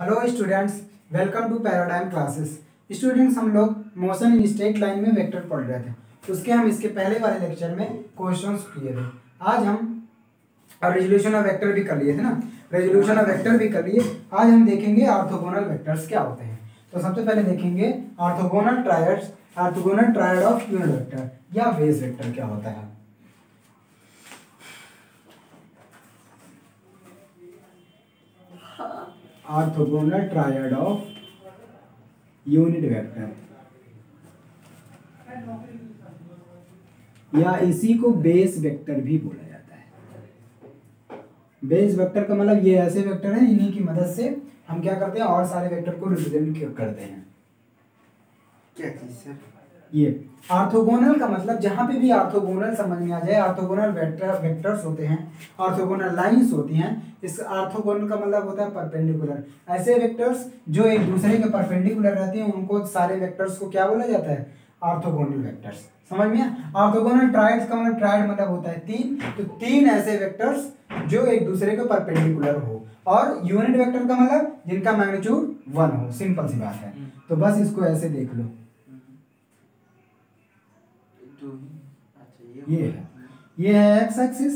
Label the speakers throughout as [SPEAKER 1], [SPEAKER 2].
[SPEAKER 1] Hello students, welcome to Paradigm classes. Students, हम लोग motion in straight line में vector पढ़ रहे थे। उसके हम इसके पहले वाले लेक्चर में क्वेश्चंस किए थे। आज हम रेजोल्यूशन ऑफ वेक्टर भी कर लिए थे ना, रेजोल्यूशन ऑफ वेक्टर भी कर लिए। आज हम देखेंगे ऑर्थोगोनल वेक्टर्स क्या होते हैं। तो सबसे पहले देखेंगे orthogonal triads, orthogonal triad of unit vector या बेस वेक्टर क्या होता है। Orthogonal triad of unit vector या इसी को बेस वेक्टर भी बोला जाता है। बेस वेक्टर का मतलब ये ऐसे वेक्टर हैं इन्हीं की मदद से हम क्या करते हैं और सारे वेक्टर को रिप्रेजेंट करते हैं।
[SPEAKER 2] क्या चीज सर?
[SPEAKER 1] ये ऑर्थोगोनल का मतलब जहां पे भी ऑर्थोगोनल समझ में आ जाए, ऑर्थोगोनल वेक्टर्स होते हैं, ऑर्थोगोनल लाइंस होती हैं। इस ऑर्थोगोनल का मतलब होता है परपेंडिकुलर। ऐसे वेक्टर्स जो एक दूसरे के परपेंडिकुलर रहते हैं उनको सारे वेक्टर्स को क्या बोला जाता है? Orthogonal vectors. समझ में? ऑर्थोगोनल ट्रायड्स का मतलब ट्रायड मतलब होता है तीन, तो तीन ऐसे वेक्टर्स जो एक दूसरे के परपेंडिकुलर हो, और यूनिट वेक्टर का मतलब जिनका मैग्नीट्यूड 1 हो। सिंपल सी बात है। तो बस इसको ऐसे देख लो, ये है एक्स एक्सिस,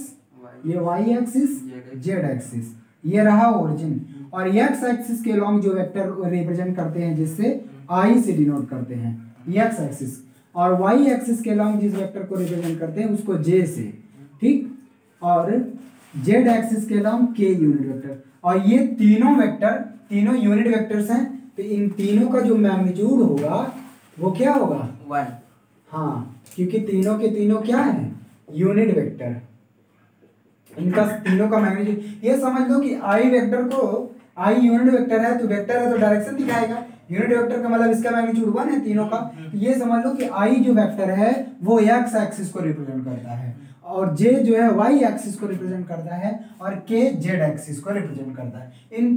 [SPEAKER 1] ये वाई एक्सिस, जेड एक्सिस, ये रहा ओरिजिन। और एक्स एक्सिस के लॉन्ग जो वेक्टर रिप्रेजेंट करते हैं जिससे आई से डिनोट करते हैं एक्स एक्सिस, और वाई एक्सिस के लॉन्ग जिस वेक्टर को रिप्रेजेंट करते हैं उसको जे से, ठीक। और जेड एक्सिस के लॉन्ग के यूनिट वेक्टर। और ये तीनों वेक्टर तीनों यूनिट वेक्टर्स हैं, तो इन तीनों का जो मैग्नीट्यूड होगा वो क्या होगा?
[SPEAKER 2] 1।
[SPEAKER 1] हाँ, क्योंकि तीनों के तीनों क्या है? Unit vector. इनका तीनों का मैग्नीट्यूड, ये समझ लो कि आई वेक्टर को, आई यूनिट वेक्टर है तो वेक्टर है तो डायरेक्शन दिखाएगा। यूनिट वेक्टर का मतलब इसका मैग्नीट्यूड 1 है तीनों का। तो ये समझ लो कि आई जो वेक्टर है वो एक्स एक्सिस को रिप्रेजेंट करता है, और जे जो है वाई एक्सिस को रिप्रेजेंट करता है, और के जेड एक्सिस को रिप्रेजेंट करता है।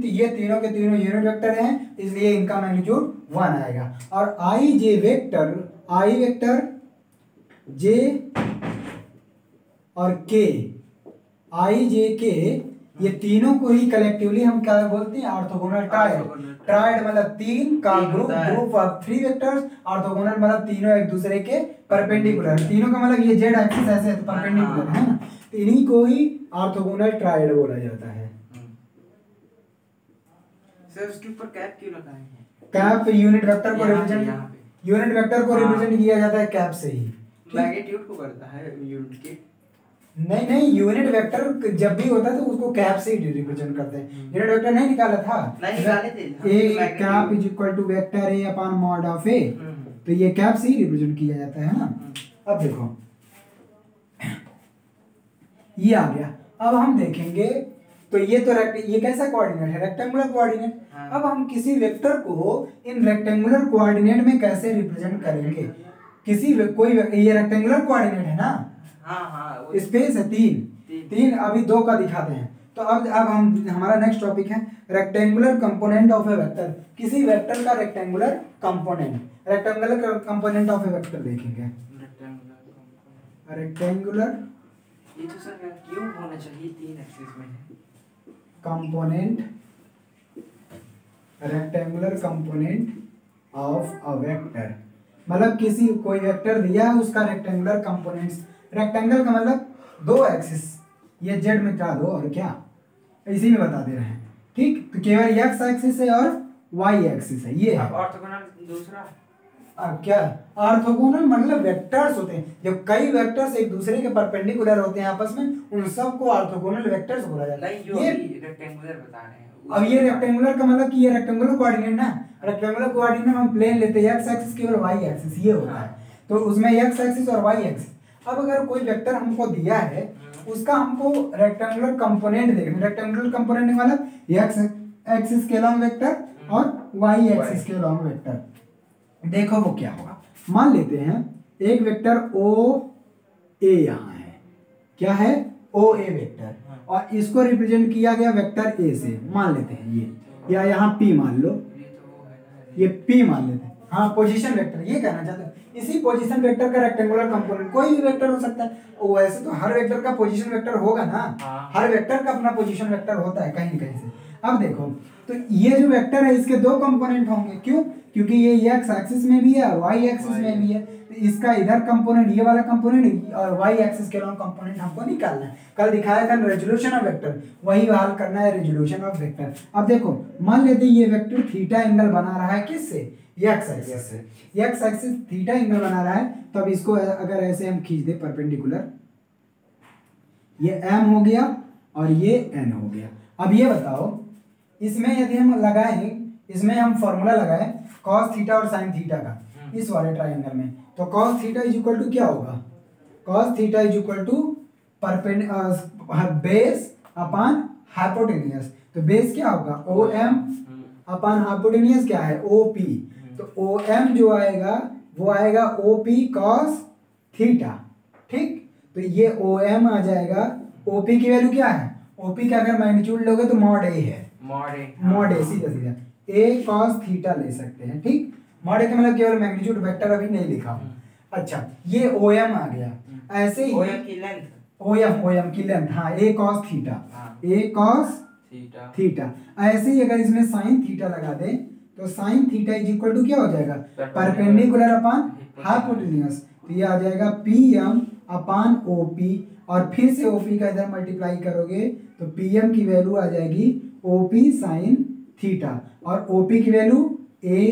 [SPEAKER 1] ये तीनों के तीनों यूनिट वेक्टर हैं, इसलिए इनका मैग्नीट्यूड 1 आएगा। और आई जे वेक्टर, आई वेक्टर, जे और के, आई जे के, ये तीनों को ही कलेक्टिवली हम क्या बोलते हैं? Orthogonal triad. ट्रायड मतलब तीन का ग्रुप ऑफ 3 वेक्टर्स। ऑर्थोगोनल मतलब तीनों एक दूसरे के परपेंडिकुलर। तीनों का मतलब ये जेड एक्सिस ऐसे है तो परपेंडिकुलर है ना, तो इन्हीं को ही ऑर्थोगोनल ट्रायड बोला जाता है।
[SPEAKER 2] सर उसके ऊपर कैप क्यों लगाए हैं?
[SPEAKER 1] कैप यूनिट वेक्टर को रिप्रेजेंट, यूनिट वेक्टर को रिप्रेजेंट किया जाता है कैप से ही।
[SPEAKER 2] मैग्नीट्यूड को करता है यूनिट के?
[SPEAKER 1] नहीं, यूनिट वेक्टर जब भी होता है तो उसको कैप से ही रिप्रेजेंट करते हैं। यूनिट वेक्टर नहीं निकाला था?
[SPEAKER 2] नहीं निकाले थे।
[SPEAKER 1] A cap is equal to vector A upon mod of A, तो ये कैप से ही रिप्रेजेंट किया जाता है ना। अब देखो ये आ गया। अब हम देखेंगे तो ये तो ये कैसा कोऑर्डिनेट है? Rectangular coordinate. अब हम किसी वेक्टर को इन रेक्टेंगुलर कोऑर्डिनेट में कैसे रिप्रेजेंट करेंगे? कोई ये रेक्टेंगुलर कोऑर्डिनेट है ना।
[SPEAKER 2] हाँ,
[SPEAKER 1] स्पेस है तीन, अभी 2 का दिखाते हैं। तो अब हम हमारा नेक्स्ट टॉपिक है rectangular component of A vector. किसी वेक्टर का rectangular component of A vector देखेंगे। रेक्टेंगुलर
[SPEAKER 2] ये तो सर क्यों होना चाहिए? 3 एक्सिस में है
[SPEAKER 1] component, rectangular component of a vector मतलब कोई वेक्टर दिया है उसका रेक्टेंगुलर कंपोनेंट्स। रेक्टेंगल का मतलब 2 एक्सिस, ये जेड में डाल दो और क्या इसी में बता दे रहे हैं, ठीक। तो केवल एक्स एक्सिस है और वाई एक्सिस है, ये है।
[SPEAKER 2] ऑर्थोगोनल दूसरा
[SPEAKER 1] क्या ऑर्थोगोनल मतलब वेक्टर्स होते हैं जब कई वेक्टर्स एक दूसरे के परपेंडिकुलर होते हैं आपस में, उन सब को ऑर्थोगोनल वेक्टर्स बोला जाता है।
[SPEAKER 2] ये रेक्टेंगुलर बता रहे हैं।
[SPEAKER 1] अब ये रेक्टेंगुलर का मतलब कि ये रेक्टेंगुलर कोऑर्डिनेट ना, रेक्टेंगुलर कोऑर्डिनेट हम प्लेन लेते हैं, एक्स एक्सिस केवल वाई एक्सिस ये होता है, तो उसमें एक्स एक्सिस और वाई एक्सिस। अब अगर कोई वेक्टर हमको दिया है उसका हमको रेक्टेंगुलर कंपोनेंट देखना। रेक्टेंगुलर कंपोनेंट मतलब एक्स एक्सिस के लॉन्ग वेक्टर और वाई एक्सिस के लॉन्ग वेक्टर। देखो वो क्या होगा। मान लेते हैं एक वेक्टर ओ ए यहाँ है, क्या है? ओ ए वेक्टर, और इसको रिप्रेजेंट किया गया वेक्टर ए से, मान लेते हैं ये, या यहाँ पी मान लो, ये पी मान लेते हैं। हाँ, पोजीशन वेक्टर ये कहना चाहते हैं। इसी पोजीशन वेक्टर का रेक्टेंगुलर कंपोनेंट कोई भी वेक्टर हो सकता है। वैसे तो हर वेक्टर का पोजीशन वेक्टर होगा ना, हर वेक्टर का अपना पोजीशन वेक्टर होता है कहीं न कहीं से। अब देखो, तो ये जो वेक्टर है इसके दो कंपोनेंट होंगे, क्यों? क्योंकि ये एक्स एक्सिस में भी है और वाई एक्सिस में भी है। तो इसका इधर कंपोनेंट, ये वाला कंपोनेंट और वाई एक्सिस के लॉन्ग कंपोनेंट हमको निकालना है। कल दिखाया था रेजोल्यूशन ऑफ वेक्टर, वही हाल करना है रेजोल्यूशन ऑफ वेक्टर। अब देखो, मान लेते ये वेक्टर थीटा एंगल बना रहा है किससे? एक्स एक्सिस से। एक्स एक्सिस थीटा एंगल बना रहा है, तो अब इसको अगर ऐसे हम खींच दे परपेंडिकुलर, ये m हो गया और ये n हो गया। अब ये बताओ, इसमें यदि हम लगाएं, इसमें हम फॉर्मूला लगाएं cos थीटा और sin थीटा का इस वाले ट्राइंगल में, तो cos theta is equal to क्या होगा? cos theta is equal to base upon hypotenuse. तो बेस क्या होगा? OM अपॉन हाइपोटेनियस क्या है? OP। तो OM जो आएगा वो आएगा OP cos थीटा, ठीक। तो ये OM आ जाएगा, OP की वैल्यू क्या है? OP का अगर मैग्नीट्यूड लोगे तो मॉड A है, मॉड A सीधा सीधा A cos थीटा ले सकते हैं, ठीक। मॉड A का मतलब केवल मैग्नीट्यूड, वेक्टर अभी नहीं लिखा हूं। अच्छा, ये OM आ गया। ऐसे ही OM की लेंथ, हाँ, A cos theta, A cos theta. ऐसे ही अगर इसमें sin थीटा लगा दे तो sin theta is equal to क्या हो जाएगा? Perpendicular upon hypotenuse. तो ये आ जाएगा PM अपॉन OP, और फिर से OP का इधर मल्टीप्लाई करोगे तो PM की वैल्यू आ जाएगी OP sin थीटा, और OP की value A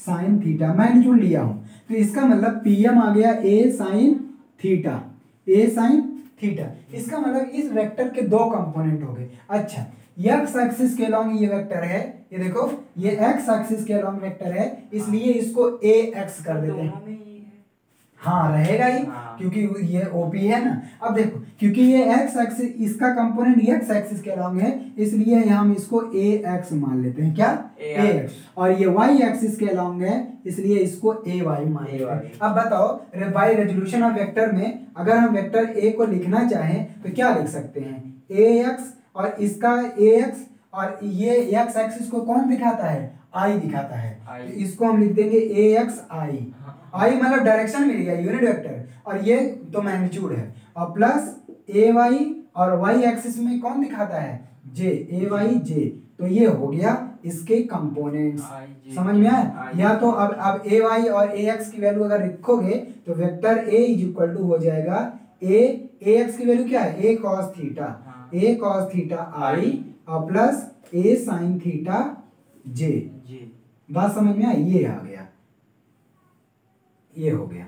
[SPEAKER 1] sin theta. Magnitude लिया हूं, तो इसका मतलब PM आ गया A sin theta, A sin theta. इसका मतलब इस वेक्टर के दो कंपोनेंट हो गए। अच्छा, एक्स एक्सिस के लॉन्ग ये वेक्टर है, ये देखो, ये एक्स एक्सिस के लॉन्ग वेक्टर है, इसलिए इसको AX कर देते हैं। हाँ, रहेगा ही, क्योंकि ये OP है ना। अब देखो, क्योंकि ये एक्स एक्सिस, इसका कंपोनेंट एक्स एक्सिस के लॉन्ग है, इसलिए हम इसको AX मान लेते हैं। क्या? AX। और ये वाई एक्सिस के लॉन्ग है, इसलिए इसको AY मान लेते हैं। अब बताओ, बाय रेजोल्यूशन ऑफ वेक्टर में अगर हम वेक्टर A को लिखना चाहें तो क्या लिख सकते हैं? AX, और इसका AX, और ये एक्स एक्सिस को कौन दिखाता है? I दिखाता है। तो इसको हम लिख देंगे AXI। I मतलब डायरेक्शन मिल गया, यूनिट वेक्टर, और ये तो मैग्नीट्यूड है, और प्लस AY, और Y एक्सिस में कौन दिखाता है? J, AYJ। तो ये हो गया इसके कंपोनेंट्स। समझ में आया? या तो अब AY और AX की वैल्यू अगर लिखोगे तो vector A is equal to हो जाएगा AX की वैल्यू क्या है? A cos theta, A cos theta I, और plus A sin theta J। बात समझ में आई? ये आ गया, ये हो गया,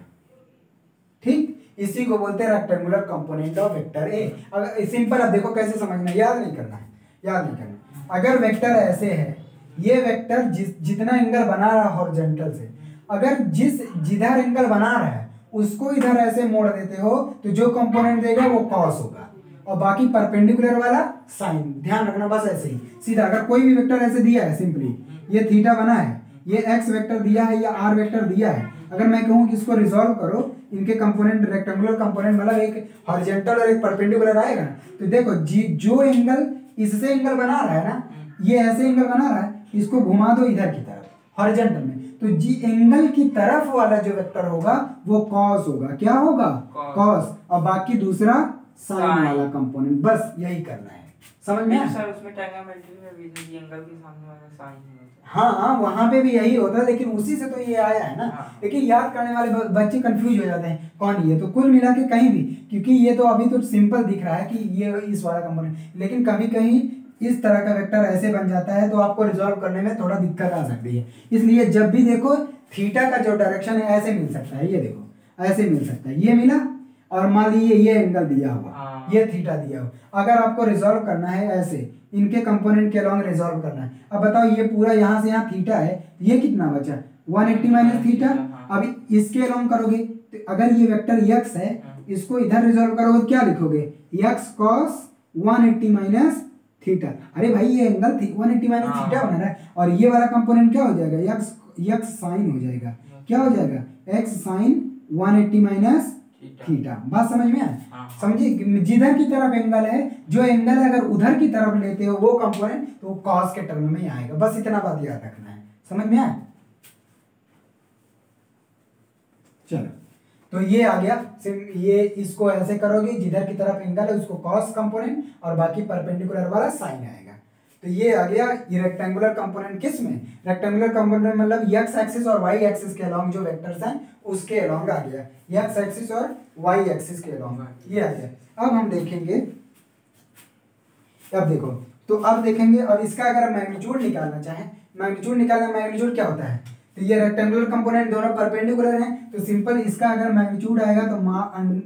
[SPEAKER 1] ठीक। इसी को बोलते हैं रेक्टेंगुलर कंपोनेंट ऑफ वेक्टर ए। अगर सिंपल, अब देखो कैसे समझना, याद नहीं करना है, याद नहीं करना। अगर वेक्टर ऐसे है, ये वेक्टर जितना एंगल बना रहा है हॉरिजॉन्टल से, अगर जिधर एंगल बना रहा है उसको इधर ऐसे मोड़ देते हो तो जो कंपोनेंट देगा वो कॉस होगा, और बाकी परपेंडिकुलर वाला साइन। ध्यान रखना, बस ऐसे ही सीधा। अगर कोई भी वेक्टर ऐसे दिया है, सिंपली ये थीटा बना है, ये एक्स वेक्टर दिया है या आर वेक्टर दिया है, अगर मैं कहूँ कि इसको रिजॉल्व करो, इनके कंपोनेंट रेक्टेंगुलर कंपोनेंट मतलब एक हॉरिजॉन्टल और एक परपेंडिकुलर आएगा ना, तो देखो जो एंगल इससे एंगल बना रहा है ना, ये ऐसे एंगल बना रहा है, इसको घुमा दो इधर की तरफ हॉरिजॉन्टल में, तो जी एंगल की तरफ वाला जो वेक्टर होगा वो कॉस होगा। क्या होगा? कॉस। और बाकी दूसरा साइन वाला कंपोनेंट। बस यही करना है, समझ में?
[SPEAKER 2] सर उसमें ट्रायंगोमेट्री में भी एंगल के सामने वाला साइन होता है।
[SPEAKER 1] हाँ, वहां पे भी यही होता है, लेकिन उसी से तो ये आया है ना। लेकिन याद करने वाले बच्चे कंफ्यूज हो जाते हैं कौन ये, तो कुल मिला के कहीं भी, क्योंकि ये तो अभी तो सिंपल दिख रहा है कि ये इस वाला कंपोनेंट, लेकिन कभी कहीं इस तरह का वेक्टर ऐसे बन जाता है तो आपको रिजॉल्व करने में थोड़ा दिक्कत आ सकती है। इसलिए जब भी देखो थीटा का जो डायरेक्शन है ऐसे मिल सकता है, ये देखो ऐसे मिल सकता है, ये मिला, और मान लीजिए ये एंगल दिया हुआ, ये थीटा दिया हुआ। अगर आपको रिजॉल्व करना है ऐसे, इनके कंपोनेंट के अलॉन्ग रिजॉल्व करना है। अब बताओ, ये पूरा यहाँ से यहाँ थीटा है, ये कितना बचा? 180 माइनस थीटा। अब इसके अलॉन्ग करोगे तो अगर ये वेक्टर x है, इसको इधर रिजॉल्व करोगे तो क्या लिखोगे? x cos 180 minus theta. अरे भाई, ये एंगल 180 माइनस थीटा बना रहा है, और ये वाला कंपोनेंट क्या हो जाएगा? x साइन हो जाएगा। क्या हो जाएगा? x sine 180 minus theta. बात समझ में आए? समझिए, जिधर की तरफ एंगल है, जो एंगल है अगर उधर की तरफ लेते हो वो कंपोनेंट, तो वो कॉस के टर्म में आएगा। बस इतना बात याद रखना है, समझ में आए? चलो, तो ये आ गया। ये इसको ऐसे करोगे, जिधर की तरफ एंगल है उसको कॉस कंपोनेंट, और बाकी परपेंडिकुलर वाला साइन आएगा। तो ये आ गया ये रेक्टेंगुलर कंपोनेंट किस में, रेक्टेंगुलर कंपोनेंट मतलब एक्स एक्सिस और वाई एक्सिस के अलोंग जो वेक्टर्स हैं उसके अलोंग आ गया, एक्स एक्सिस और वाई एक्सिस के अलोंग ये आ गया। अब हम देखेंगे, अब देखो तो अब देखेंगे, अब इसका अगर मैग्नीट्यूड निकालना चाहें, मैग्नीट्यूड क्या होता है, तो ये रेक्टेंगुलर कंपोनेंट दोनों परपेंडिकुलर हैं, तो सिंपल इसका अगर मैग्नीट्यूड आएगा तो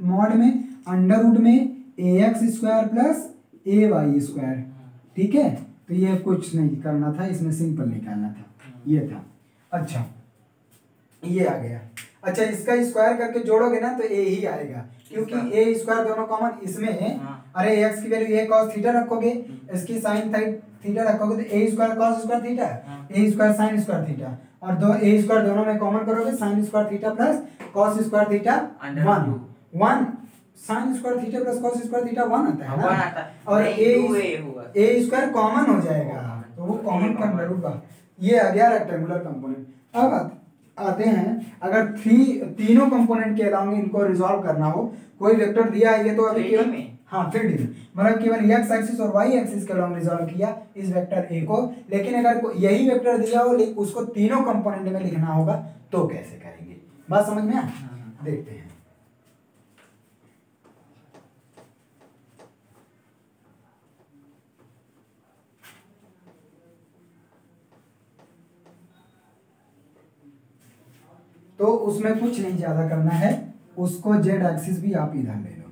[SPEAKER 1] मॉड में अंडर रूट में ax square plus ay square, ठीक है। तो ये कुछ नहीं करना था, इसमें सिंपल निकालना था, ये था। अच्छा ये आ गया। अच्छा इसका स्क्वायर करके जोड़ोगे ना तो a ही आएगा, क्योंकि a स्क्वायर दोनों कॉमन इसमें, अरे x की वैल्यू a cos थीटा रखोगे, इसकी sin थीटा रखोगे तो a square cos square theta, a square sin square theta, और दो a स्क्वायर दोनों में कॉमन करोगे sin square theta plus cos square theta 1 sin square theta plus cos square theta 1 आता है ना, और a स्क्वायर कॉमन हो जाएगा तो वो कॉमन का अंडर रूट का, ये आ गया रेक्टेंगुलर कंपोनेंट। अब आते हैं, अगर तीनों कंपोनेंट के अलावा इनको रिजॉल्व करना हो, कोई वेक्टर दिया है ये तो अभी केवल हाँ 3D में मतलब केवल एक्स एक्सिस और वाई एक्सिस के अलावा रिजॉल्व किया इस वेक्टर ए को, लेकिन अगर यही वेक्टर दिया हो उसको तीनों कंपोनेंट में लिखना होगा तो कैसे करेंगे, बात समझ में देखते हैं। तो उसमें कुछ नहीं ज्यादा करना है, उसको जेड एक्सिस भी आप इधर ले लो,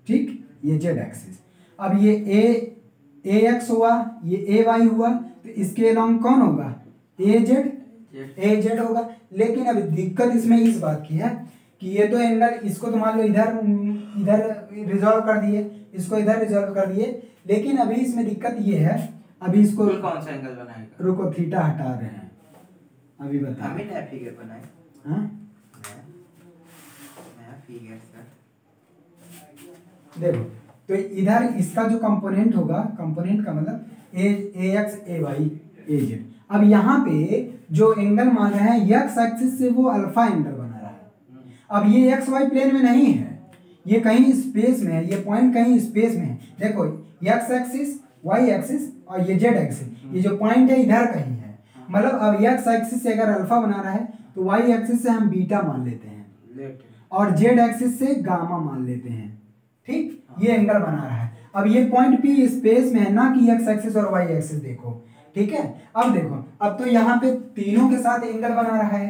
[SPEAKER 1] ठीक, ये जेड एक्सिस। अब ये ए एक्स हुआ, ये ए वाई हुआ, तो इसके अलोंग कौन होगा, ए जेड होगा। लेकिन अभी दिक्कत इसमें इस बात की है कि ये तो एंगल, इसको तो मान लो इधर रिजॉल्व कर दिए, इसको इधर रिजॉल्व कर दिए, लेकिन अभी इसमें दिक्कत ये है, अभी इसको
[SPEAKER 2] कौन सा एंगल बनाएगा,
[SPEAKER 1] रुको थीटा हटा रहे हैं, अभी बता,
[SPEAKER 2] हमें नया फिगर बनाए,
[SPEAKER 1] हाँ
[SPEAKER 2] नया फिगर सर,
[SPEAKER 1] देखो तो इधर इसका जो कंपोनेंट होगा, कंपोनेंट का मतलब ए एक्स ए वाई ए जेड। अब यहाँ पे जो एंगल मान रहे हैं एक्स एक्सिस से वो अल्फा एंगल बना रहा है। अब ये एक्स वाई प्लेन में नहीं है, ये कहीं स्पेस में है, ये पॉइंट कहीं स्पेस में है। देखो एक्स एक्सिस वाई एक्सिस और ये जेड एक्सिस, ये जो पॉइंट है इधर कहीं है, मतलब अब एक्स एक्सिस से अगर अल्फा बना रहा है तो वाई एक्सिस से हम बीटा मान लेते हैं और जेड एक्सिस से गामा मान लेते हैं, ठीक, ये एंगल बना रहा है। अब ये पॉइंट भी स्पेस में है ना कि एक्स एक्सिस और वाई एक्सिस, देखो ठीक है। अब देखो, अब तो यहाँ पे तीनों के साथ एंगल बना रहा है,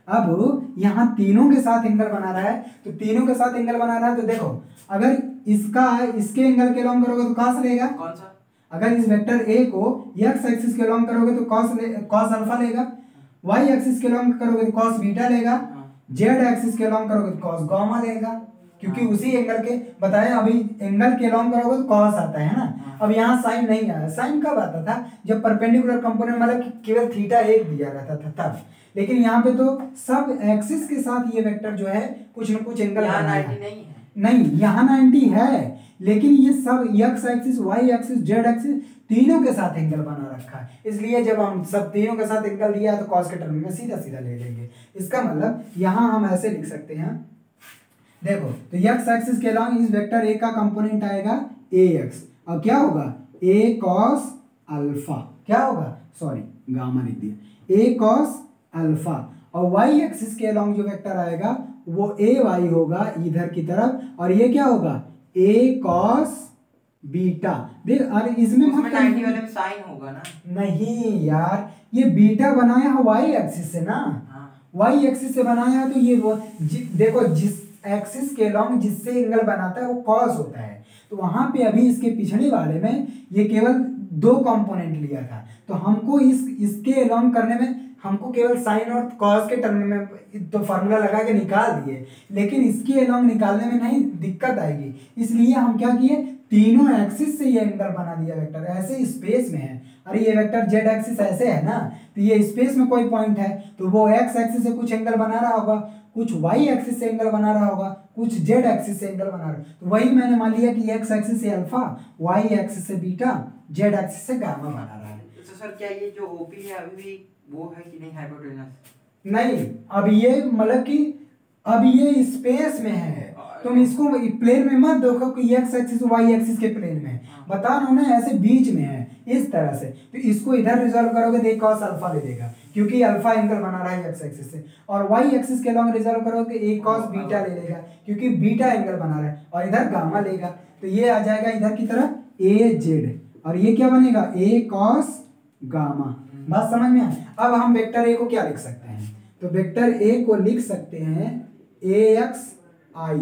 [SPEAKER 1] अब यहाँ तीनों के साथ एंगल बना रहा है, तो तीनों के साथ एंगल बना रहा है तो देखो अगर इसके एंगल के अलोंग करोगे तो कॉस लेगा, कौन सा, अगर इस वेक्टर ए को एक्स एक्सिस के अलोंग करोगे तो कॉस अल्फा लेगा, वाई एक्सिस के अलोंग करोगे तो कॉस बीटा लेगा, जेड एक्सिस के अलोंग करोगे तो कॉस गामा लेगा, क्योंकि उसी एंगल के बताया, अभी एंगल के अलोंग करोगे तो कॉस आता है ना। अब यहाँ साइन नहीं आया, साइन कब आता था, जब परपेंडिकुलर कंपोनेंट मतलब केवल थीटा एक दिया रहता था तब, लेकिन यहाँ पे तो सब एक्सिस के साथ ये वेक्टर जो है कुछ न कुछ एंगल नहीं, यहाँ 90 है, लेकिन ये सब x axis y axis z axis तीनों के साथ एंगल बना रखा है, इसलिए जब हम सब तीनों के साथ एंगल दिया तो कॉस के टर्म में सीधा सीधा ले लेंगे। इसका मतलब यहाँ हम ऐसे लिख सकते हैं, देखो तो एक्स एक्सिस के अलावा इस वेक्टर ए का कंपोनेंट आएगा ए एक्स, अब क्या होगा ए कॉस अल्फा, क्या होगा, सॉरी गामा लिख दिया, ए कॉस अल्फा, और वाई एक्सिस के अलावा जो वेक्टर आएगा वो ए वाई होगा इधर की तरफ, और ये क्या होगा ए कॉस बीटा। देख अरे इसमें
[SPEAKER 2] 90 वाले में साइन होगा ना,
[SPEAKER 1] नहीं यार, ये बीटा बनाया है वाई एक्सिस से ना, वाई एक्सिस से बनाया है, तो ये देखो जिस एक्सिस के लॉन्ग जिससे एंगल बनाता है वो कॉस होता है, तो वहां पे अभी इसके पिछले वाले में ये केवल दो कंपोनेंट लिया था, तो हमको इसके लॉन्ग करने में हमको केवल साइन और कॉस के टर्म में तो फार्मूला लगा के निकाल दिए, लेकिन इसके अलोंग निकालने में नहीं दिक्कत आएगी, इसलिए हम क्या किए तीनों एक्सिस से ये एंगल बना दिया वेक्टर, ऐसे स्पेस में है, अरे ये वेक्टर जेड एक्सिस ऐसे है ना, तो ये स्पेस में कोई पॉइंट है तो वो एक्स एक्सिस से कुछ एंगल बना रहा होगा, कुछ वाई एक्सिस से एंगल बना रहा होगा, कुछ जेड एक्सिस से एंगल बना रहा है, तो वही मैंने मान लिया कि एक्स एक्सिस से अल्फा, वाई एक्सिस से बीटा, जेड एक्सिस से गामा बना रहा है।
[SPEAKER 2] तो सर क्या ये जो ओपी है अभी भी वो है कि नहीं, हाइपोटेनस
[SPEAKER 1] नहीं, अब ये मतलब कि अब ये स्पेस में है, तुम इसको प्लेन में मत देखो कि एक्स एक्सिस वाई एक्सिस के प्लेन में, बता रहा हूं ना ऐसे बीच में है, इस तरह से। तो इसको इधर रिजॉल्व करोगे तो कॉस अल्फा ले देगा, क्योंकि अल्फा एंगल बना रहा है एक्स एक्सिस से, और वाई एक्सिस के लॉन्ग रिजॉल्व करोगे ए कॉस बीटा ले लेगा, क्योंकि बीटा एंगल बना रहा है, और इधर गामा लेगा, तो ये आ जाएगा इधर की तरफ ए जेड, और ये क्या बनेगा ए कॉस गामा। बात समझ में आए? अब हम वेक्टर ए को क्या लिख सकते हैं, तो वेक्टर ए को लिख सकते हैं A X I,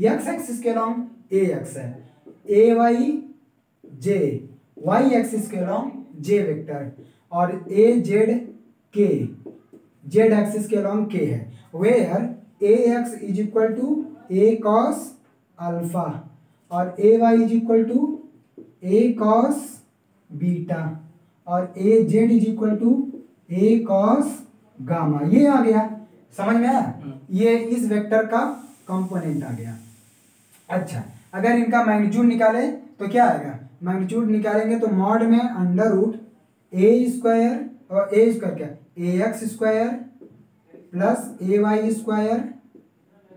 [SPEAKER 1] X axis के लॉन्ग ए एक्स है, A Y J, Y axis के लॉन्ग जे वेक्टर, और A Z K, Z axis के लॉन्ग के है, where A X is equal to A cos alpha और A Y is equal to A cos beta और A Z is equal to A cos gamma. ये आ गया, समझ में आया? ये इस वेक्टर का कंपोनेंट आ गया। अच्छा, अगर इनका मैग्नीट्यूड निकाले तो क्या आएगा, मैग्नीट्यूड निकालेंगे तो मॉड में अंडर रूट ए स्क्वायर, और ए स्क्वायर क्या, ए एक्स स्क्वायर प्लस ए वाई स्क्वायर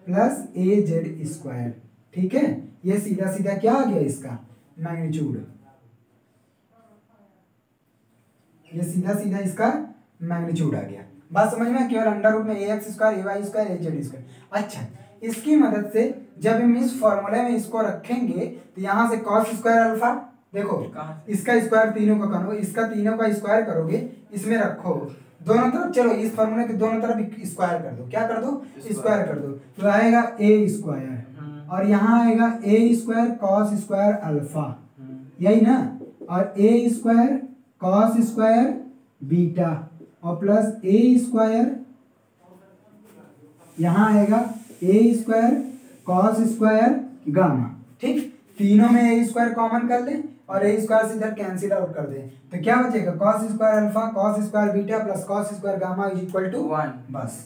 [SPEAKER 1] प्लस ए जेड स्क्वायर। ठीक है, ये सीधा सीधा क्या आ गया इसका मैग्नीट्यूड, ये सीधा सीधा इसका मैग्नीट्यूड आ गया। बात समझ में? केवल अंडर रूट में ए एक्स स्क्वायर ए वाई स्क्वायर ए जेड स्क्वायर। अच्छा, इसकी मदद से जब हम इस फॉर्मूले में इसको रखेंगे तो यहाँ से कॉस स्क्वायर अल्फा, देखो इसका स्क्वायर तीनों का करो, इसका तीनों का स्क्वायर करोगे, इसमें रखो दोनों तरफ, चलो इस फॉर्मूले के दोनों तरफ स्क्वायर कर दो, क्या कर दो, स्क्वायर कर दो, तो आएगा ए स्क्वायर, और यहाँ आएगा ए स्क्वायर कॉस स्क्वायर अल्फा, यही ना, और ए स्क्वायर कॉस स्क्वायर बीटा और प्लस ए स्क्वायर, यहाँ आएगा ए स्क्वायर कॉस स्क्वायर गामा। ठीक, तीनों में ए स्क्वायर कॉमन कर ले और ए स्क्वायर से इधर कैंसिल आउट कर दे, तो क्या बचेगा, cos square alpha cos square beta plus cos square gamma is equal to 1। बस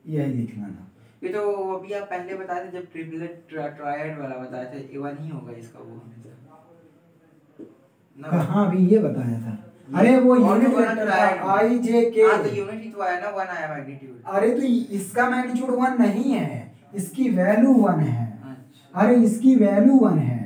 [SPEAKER 1] यही लिखना था।
[SPEAKER 2] ये तो अभी आप पहले बताए थे जब ट्रिपलेट ट्रायड वाला बताए थे, A1 ही होगा इसका वो ना।
[SPEAKER 1] हाँ, अभी ये बताया था। अरे वो यूनिट वेक्टर आई जे के,
[SPEAKER 2] हां तो यूनिट ही तो आया ना, 1 आया मैग्नीट्यूड।
[SPEAKER 1] अरे तो इसका मैग्नीट्यूड 1 नहीं है, इसकी वैल्यू 1 है। अरे इसकी वैल्यू 1 है,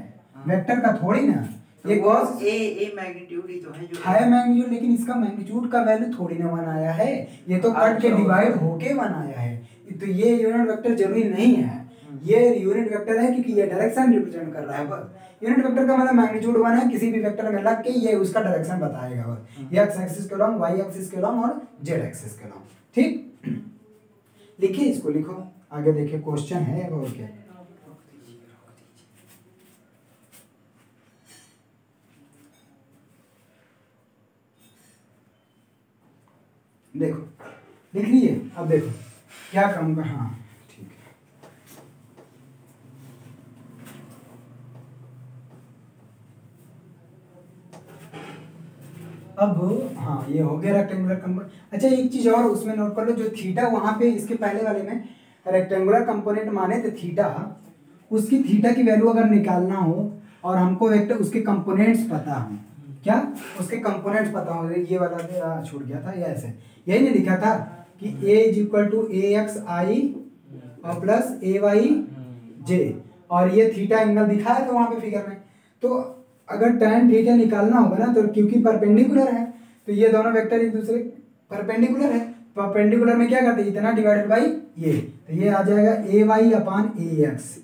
[SPEAKER 1] वेक्टर का थोड़ी ना, ये कॉस
[SPEAKER 2] ए मैग्नीट्यूड ही तो है जो
[SPEAKER 1] है मैग्नीट्यूड, लेकिन इसका मैग्नीट्यूड का वैल्यू थोड़ी ना 1 आया है, ये तो कट के डिवाइड होके 1 आया है, तो ये यूनिट वेक्टर जरूरी नहीं है, ये यूनिट वेक्टर है क्योंकि ये डायरेक्शन रिप्रेजेंट कर रहा है। बस यूनिट वेक्टर का मतलब मैग्नीट्यूड 1 है, किसी भी वेक्टर में लग के ये उसका डायरेक्शन बताएगा, बस एक्स एक्सिस के लॉन्ग, वाई एक्सिस के लॉन्ग और जेड एक्सिस के लॉन्ग। ठीक, लिखिए इसको, लिखो आगे, देखिए क्वेश्चन है और क्या। देखो लिख लीजिए, अब देखो क्या करूँगा। हाँ ठीक है, अब हाँ ये हो गया रेक्टेंगुलर कंपोनेंट। अच्छा एक चीज और उसमें नोट कर लो, जो थीटा वहाँ पे इसके पहले वाले में रेक्टेंगुलर कंपोनेंट माने थे थीटा, उसकी थीटा की वैल्यू अगर निकालना हो और हमको वेक्टर उसके कंपोनेंट्स पता हो, क्या उसके कंपोनेंट्स पता हो, ये वाला छूट गया था, ये ऐसे यही नहीं लिखा था कि a is equal to A X I और प्लस ए वाई जे, और ये थीटा एंगल दिखाया था वहाँ पे फिगर में। तो अगर tan थीटा निकालना होगा ना, तो क्योंकि परपेंडिकुलर है तो ये दोनों वेक्टर एक दूसरे परपेंडिकुलर है, परपेंडिकुलर में क्या करते हैं, इतना डिवाइडेड बाई ये, तो ये आ जाएगा ए वाई अपान ए एक्स।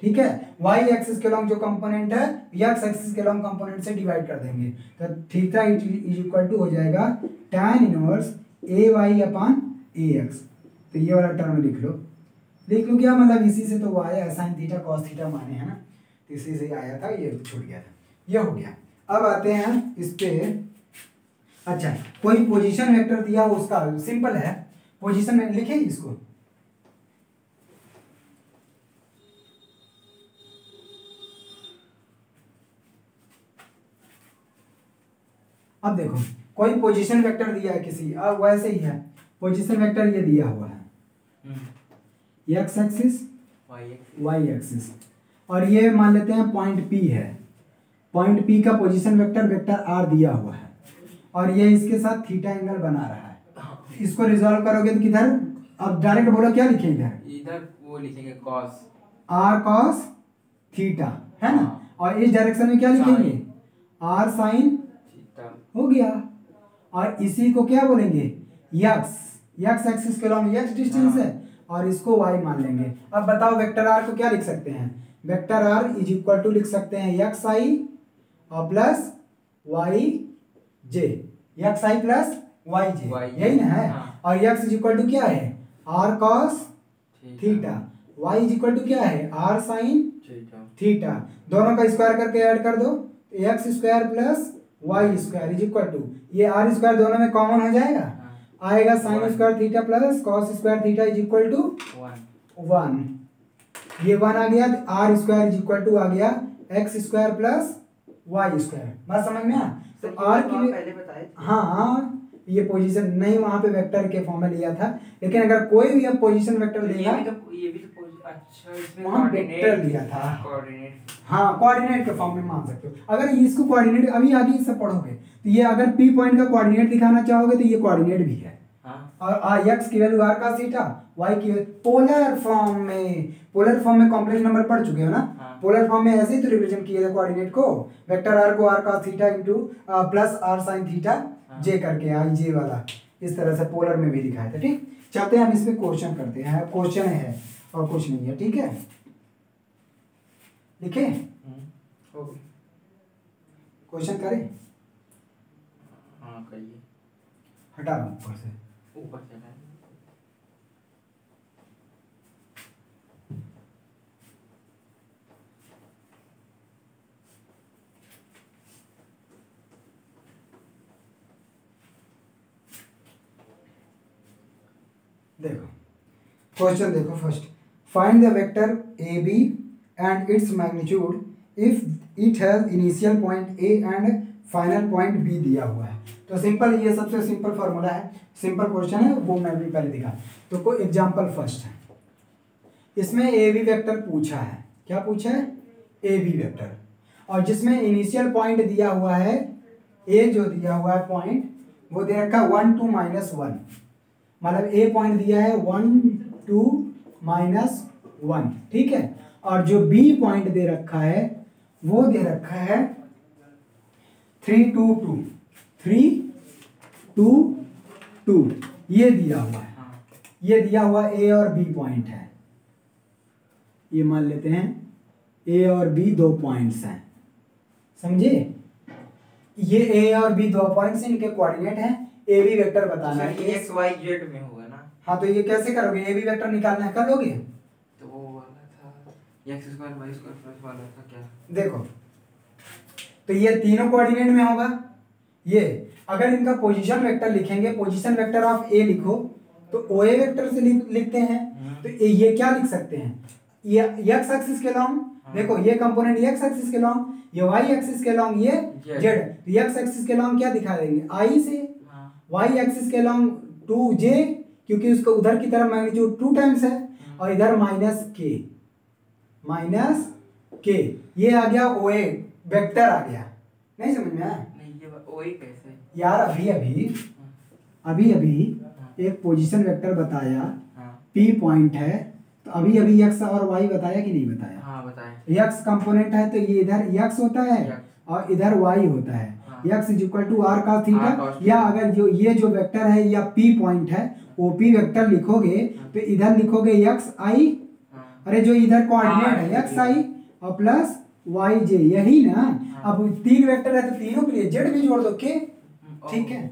[SPEAKER 1] ठीक है, वाई एक्सिस के लॉन्ग जो कंपोनेंट है एक्स एक्सिस के लॉन्ग कंपोनेंट से डिवाइड कर देंगे, तो थीटा इज इक्वल टू हो जाएगा tan इनवर्स ए वाई अपान ए एक्स। तो ये वाला टर्म लिख लो क्या मतलब, इसी से तो वो आया साइन थीटा कॉस थीटा माने, है ना, तो इसी से आया था, ये छूट गया था, ये हो गया। अब आते हैं इस पे। अच्छा, कोई पोजीशन वेक्टर दिया हो, उसका सिंपल है, पोजीशन में लिखे इसको, अब देखो कोई पोजीशन वेक्टर दिया है किसी, अब वैसे ही है पोजीशन वेक्टर ये दिया हुआ है एक्स एक्सिस वाई एक्सिस, और ये मान लेते हैं पॉइंट P है, पॉइंट P का पोजीशन वेक्टर वेक्टर R दिया हुआ है, और ये इसके साथ थीटा एंगल बना रहा है। इसको रिजॉल्व करोगे तो किधर, अब डायरेक्ट बोलो क्या लिखे
[SPEAKER 2] इधर वो लिखेंगे कॉस
[SPEAKER 1] R cos थीटा, है ना, और इस डायरेक्शन में क्या लिखेंगे R sin हो गया। और इसी को क्या बोलेंगे, यक्स एक्सिस के अलॉन्ग यक्स डिस्टेंस है और इसको वाई मान लेंगे। अब बताओ वेक्टर आर को क्या लिख सकते हैं, vector r is equal to लिख सकते हैं यक्स आई और plus y j, x i plus y j, यही ना है। और यक्स इज इक्वल टू क्या है, r cos theta, y is equal to क्या है, आर साइन थीटा। दोनों का स्क्वायर करके ऐड कर दो, x square plus y square is equal to, ये आर स्क्वायर दोनों में कॉमन हो जाएगा, आएगा sine square theta plus cos square theta is equal to 1। ये 1 आ गया, r square is equal to आ गया x square plus y square. बात समझ में आ? तो आर के लिए
[SPEAKER 2] पहले बताए
[SPEAKER 1] हाँ ये पोजीशन नहीं वहां पे वेक्टर के फॉर्म में लिया था, लेकिन अगर कोई भी अब पोजीशन वेक्टर देगा
[SPEAKER 2] ये भी तो अच्छा इसमें
[SPEAKER 1] वहां वेक्टर लिया था,
[SPEAKER 2] कोऑर्डिनेट,
[SPEAKER 1] हाँ कोऑर्डिनेट के फॉर्म में मान सकते हो। अगर इसको कोऑर्डिनेट अभी आगे सब पढ़ोगे तो ये अगर पी पॉइंट का कोऑर्डिनेट दिखाना चाहोगे तो ये कोऑर्डिनेट भी है। और एक्स की वैल्यू आर का थीटा, वाई की पोलर फॉर्म में कॉम्प्लेक्स नंबर पढ़ चुके हो ना। पोलर फॉर्म में ऐसे ही तो रिप्रेजेंट किया था कोऑर्डिनेट को, वेक्टर आर को आर का theta into plus r sine theta j करके, आई जे वाला इस तरह से पोलर में भी दिखाया था। ठीक, चलते हैं हम इसमें क्वेश्चन करते हैं, क्वेश्चन है और कुछ नहीं है। ठीक है, लिखे क्वेश्चन करें,
[SPEAKER 2] हाँ करिए,
[SPEAKER 1] हटा रहा हूँ ऊपर से देखो क्वेश्चन देखो first, find the vector A B and its magnitude if it has initial point A and final point B दिया हुआ है। तो सिंपल, ये सबसे सिंपल फार्मूला है, सिंपल क्वेश्चन है, वो मैं भी पहले दिखा। तो कोई एग्जांपल फर्स्ट है, इसमें ए बी वेक्टर पूछा है, क्या पूछा है, ए बी वेक्टर, और जिसमें इनिशियल पॉइंट दिया हुआ है ए, जो दिया हुआ है पॉइंट वो दे रखा है 1 2 -1, मतलब ए पॉइंट दिया है 1 2 -1, ठीक है। और जो बी पॉइंट दे रखा है वो दे रखा है 3 2 2 3 2 2, ये दिया हुआ है, ये दिया हुआ ए और बी पॉइंट है। ये मान लेते हैं ए और बी दो पॉइंट्स हैं, समझे। ये ए और बी दो पॉइंट्स हैं, इनके कोऑर्डिनेट हैं, ए बी वेक्टर बताना है।
[SPEAKER 2] एक्स वाई जेड में होगा ना।
[SPEAKER 1] हाँ तो ये कैसे करोगे, ए बी वेक्टर निकालना है, कर लोगे।
[SPEAKER 2] तो वो वाला था x square y square plus वाला था क्या,
[SPEAKER 1] देखो तो ये तीनों कोऑर्डिनेट में होगा। ये अगर इनका पोजीशन वेक्टर लिखेंगे, पोजीशन वेक्टर ऑफ ए लिखो तो ओ ए वेक्टर से लिखते हैं। तो ये क्या लिख सकते हैं, ये एक्स एक्सिस के लॉन्ग, देखो ये कंपोनेंट एक्स एक्सिस के लॉन्ग, ये वाई एक्सिस के लॉन्ग, ये जेड। तो एक्स एक्सिस के लॉन्ग क्या दिखा देंगे, आई से, वाई एक्सिस के लॉन्ग 2j, क्योंकि उसको उधर की तरफ मैग्नीट्यूड 2 टाइम्स है, और इधर माइनस के, ये आ गया ओ ए वेक्टर आ गया। नहीं समझ में आया,
[SPEAKER 2] नहीं ये ओ ए कैसे
[SPEAKER 1] यार, अभी एक पोजीशन वेक्टर बताया, पी पॉइंट है, तो अभी एक्स और वाई बताया कि नहीं बताया,
[SPEAKER 2] हाँ बताया।
[SPEAKER 1] एक्स कंपोनेंट है तो ये इधर एक्स होता है और इधर वाई होता है, x is equal to r का थीटा। या अगर जो ये जो वेक्टर है या पी पॉइंट है, वो पी वेक्टर लिखोगे तो इधर लिखोगे एक्स आई, अरे जो इधर कोऑर्डिनेट है एक्स आई और प्लस वाई जे, यही ना। अब 3 वेक्टर है तो तीनों के लिए जेड भी जोड़ दो के, ठीक है,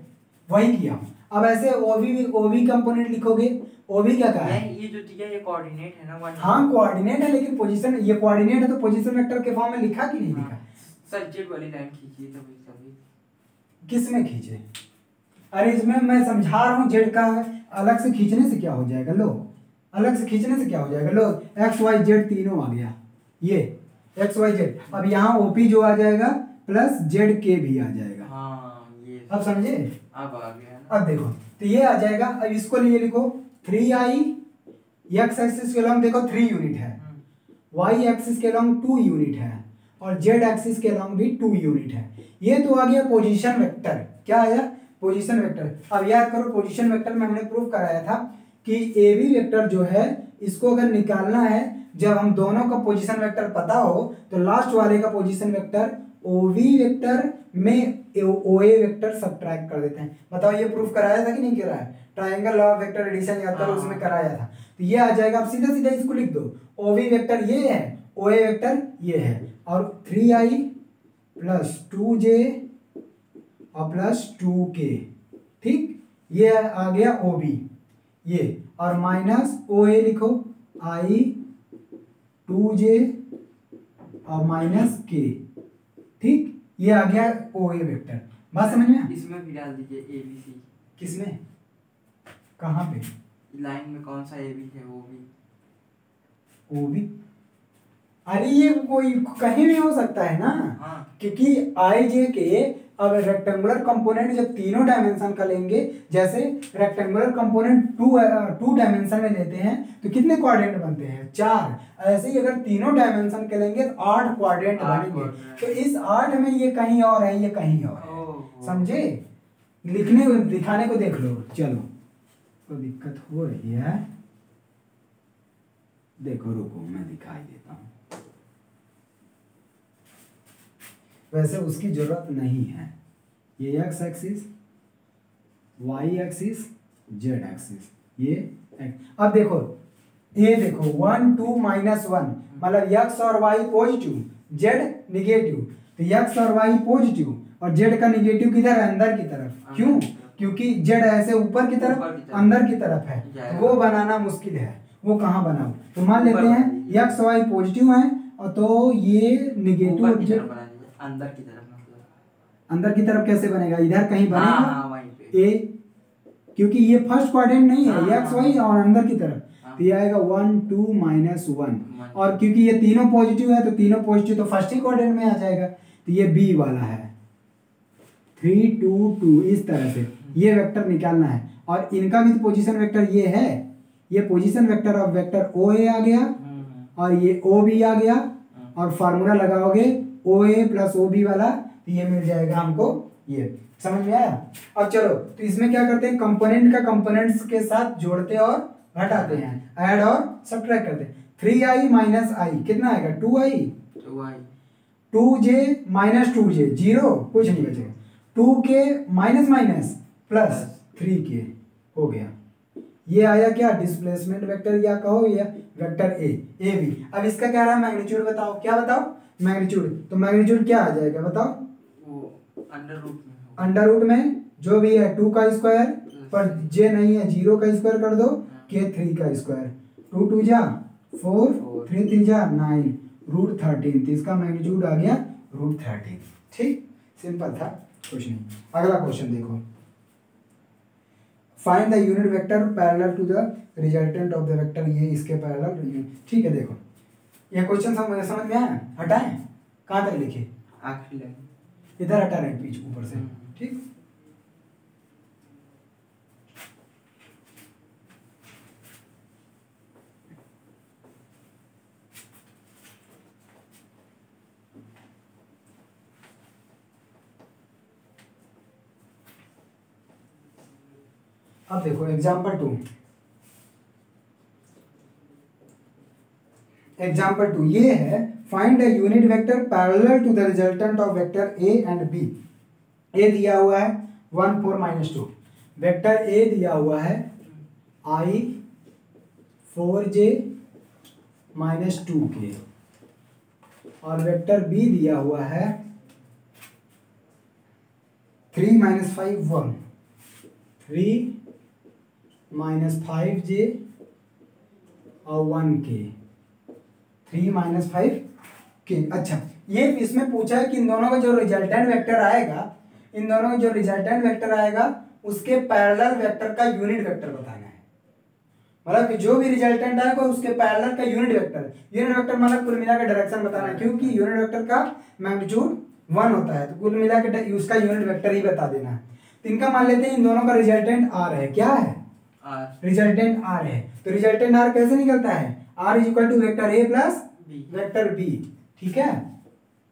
[SPEAKER 1] वही किया। अब ऐसे ओवी कंपोनेंट लिखोगे, ओवी क्या कहा है,
[SPEAKER 2] ये जो दिया ये कोऑर्डिनेट है ना,
[SPEAKER 1] हाँ कोऑर्डिनेट है, लेकिन पोजीशन, ये कोऑर्डिनेट है तो पोजीशन वेक्टर के फॉर्म में लिखा कि नहीं लिखा।
[SPEAKER 2] सर जेड वाली लाइन खींचिए तभी
[SPEAKER 1] किस में खींचे, अरे इसमें मैं समझा रहा हूँ, जेड का अलग से खींचने से क्या हो जाएगा, लो अलग से खींचने से क्या हो जाएगा, लो एक्स वाई जेड तीनों आ गया, ये एक्स वाई जेड। अब यहाँ ओपी जो आ जाएगा प्लस जेड के भी आ जाएगा,
[SPEAKER 2] हाँ ये
[SPEAKER 1] अब समझे,
[SPEAKER 2] अब आ गया।
[SPEAKER 1] अब देखो तो ये आ जाएगा। अब इसको लिए लिखो 3i, एक्स एक्सिस के लॉन्ग देखो 3 यूनिट है, वाई एक्सिस के लॉन्ग 2 यूनिट है, और जेड एक्सिस के लॉन्ग भी 2 यूनिट है। ये तो आ गया पोजीशन वेक्टर, क्या आया, पोजीशन वेक्टर। अब याद करो पोजीशन वेक्टर में हमने प्रूव कराया था कि ए बी वेक्टर जो है, इसको अगर निकालना है, जब हम दोनों का पोजीशन वेक्टर पता हो तो लास्ट वाले का position vector O V vector में OA वेक्टर सब्ट्रैक्ट कर देते हैं। बताओ ये प्रूफ कराया था कि नहीं कराया? Triangle law of vector addition याद करो, उसमें कराया था। तो ये आ जाएगा, आप सीधा सीधा इसको लिख दो, OV वेक्टर ये है, OA वेक्टर ये है, और 3i प्लस 2j और प्लस 2k, ठीक, ये आ गया OB ये, और माइनस OA लिखो, i 2j और माइनस k, ठीक, ये आ गया OA वेक्टर। बात समझ में?
[SPEAKER 2] इसमें भी डाल दीजिए ABC।
[SPEAKER 1] किसमें? कहाँ पे?
[SPEAKER 2] लाइन में कौन सा AB है वो भी।
[SPEAKER 1] अरे ये कोई कहीं भी हो सकता है ना।
[SPEAKER 2] हाँ।
[SPEAKER 1] क्योंकि आई जे के अब रेक्टेंगुलर कंपोनेंट जब तीनों डायमेंशन का लेंगे, जैसे रेक्टेंगुलर कंपोनेंट टू डायमेंशन में लेते हैं तो कितने क्वाड्रेंट बनते हैं? 4। ऐसे ही अगर तीनों डायमेंशन के लेंगे तो 8 क्वाड्रेंट बनेंगे। तो इस 8 में ये कहीं और है, ये कहीं और है, समझे? लिखने दिखाने को देख लो। चलो तो दिक्कत हो रही है, देखो रुको मैं दिखाई देता हूँ। वैसे उसकी जरूरत नहीं है, ये x axis, y axis, z axis, ये अब देखो, ये देखो 1 2 -1 मतलब x और y पॉजिटिव, z निगेटिव। तो x और y पॉजिटिव और z का निगेटिव किधर है? अंदर की तरफ। क्यों? क्योंकि z ऐसे ऊपर की तरफ अंदर की तरफ है, तो वो बनाना मुश्किल है। वो कहाँ बनाओ? तो मान लेते हैं x y पॉजिटिव है और तो ये निगेटिव
[SPEAKER 2] अंदर की तरफ। मतलब
[SPEAKER 1] अंदर की तरफ कैसे बनेगा? इधर कहीं बनेगा।
[SPEAKER 2] हाँ, वहीं पे।
[SPEAKER 1] ए, क्योंकि ये फर्स्ट क्वाड्रेंट नहीं है, एक्स वाई और अंदर की तरफ, तो ये आएगा 1 2 -1। और क्योंकि ये तीनों पॉजिटिव है तो तीनों पॉजिटिव तो फर्स्ट ही क्वाड्रेंट में आ जाएगा, तो ये बी वाला है 3 2 2। इस तरह से ये वेक्टर निकालना है, और इनका भी पोजीशन वेक्टर ये है, ये position vector of vector O A आ गया और ये ओ बी आ गया, और फार्मूला लगाओगे ओ ए प्लस ओ बी वाला, तो ये मिल जाएगा हमको। ये समझ में आया? अब चलो तो इसमें क्या करते हैं, कंपोनेंट का कंपोनेंट्स के साथ जोड़ते और घटाते हैं, ऐड और सब्ट्रैक्ट करते हैं। 3i माइनस आई कितना आएगा? 2i 2j माइनस 2j 0, कुछ नहीं बचेगा। 2k minus minus plus 3k हो गया। ये आया क्या? डिस्प्लेसमेंट वेक्टर, या कहो या वेक्टर ए बी। अब इसका क्या रहा? मैग्नीट्यूड बताओ। क्या बताओ? मैग्नीट्यूड। तो मैग्नीट्यूड क्या आ जाएगा बताओ?
[SPEAKER 2] वो
[SPEAKER 1] अंडर रूट में जो भी है 2 का स्क्वायर, पर जे नहीं है 0 का स्क्वायर कर दो, के 3 का स्क्वायर, 2 2 जा 4 3 3 जा 9 रूट 13। तो इसका मैग्नीट्यूड आ गया रूट 13। ठीक, सिंपल था, कुछ नहीं। अगला क्वेश्चन देखो, find the unit vector parallel to the resultant of the vector. ये इसके पैरेलल, ठीक है। देखो ये क्वेश्चन समझ में आया? हटाएं, कहाँ तक लिखे?
[SPEAKER 2] आखिरी लाइन
[SPEAKER 1] इधर हटा रहे पीछे ऊपर से, ठीक। अब देखो एग्जाम्पल 2, एग्जाम्पल 2 ये है, find a unit vector parallel to the resultant of vector A and B. A दिया हुआ है 1 4 -2, वेक्टर ए दिया हुआ है i 4j -2k, और वेक्टर बी दिया हुआ है 3 -5 1 3 -5j और 1k 3 -5k। अच्छा, ये इसमें पूछा है कि इन दोनों का जो रिजल्टेंट वेक्टर आएगा, इन दोनों का जो रिजल्टेंट वेक्टर आएगा उसके पैरेलल वेक्टर का यूनिट वेक्टर बताना है। मतलब कि जो भी रिजल्टेंट आएगा उसके पैरेलल का यूनिट वेक्टर, यूनिट वेक्टर मतलब कुल मिला के डायरेक्शन बताना है, क्योंकि यूनिट वेक्टर का मैग्नीट्यूड 1 होता है, तो कुल मिला के उसका यूनिट वेक्टर ही बता देना है। तो इनका मान लेते हैं इन दोनों का रिजल्टेंट आर है। क्या है? रिजल्टेंट आर है। तो रिजल्टेंट आर कैसे निकलता है? R is equal to vector a plus vector b, ठीक है।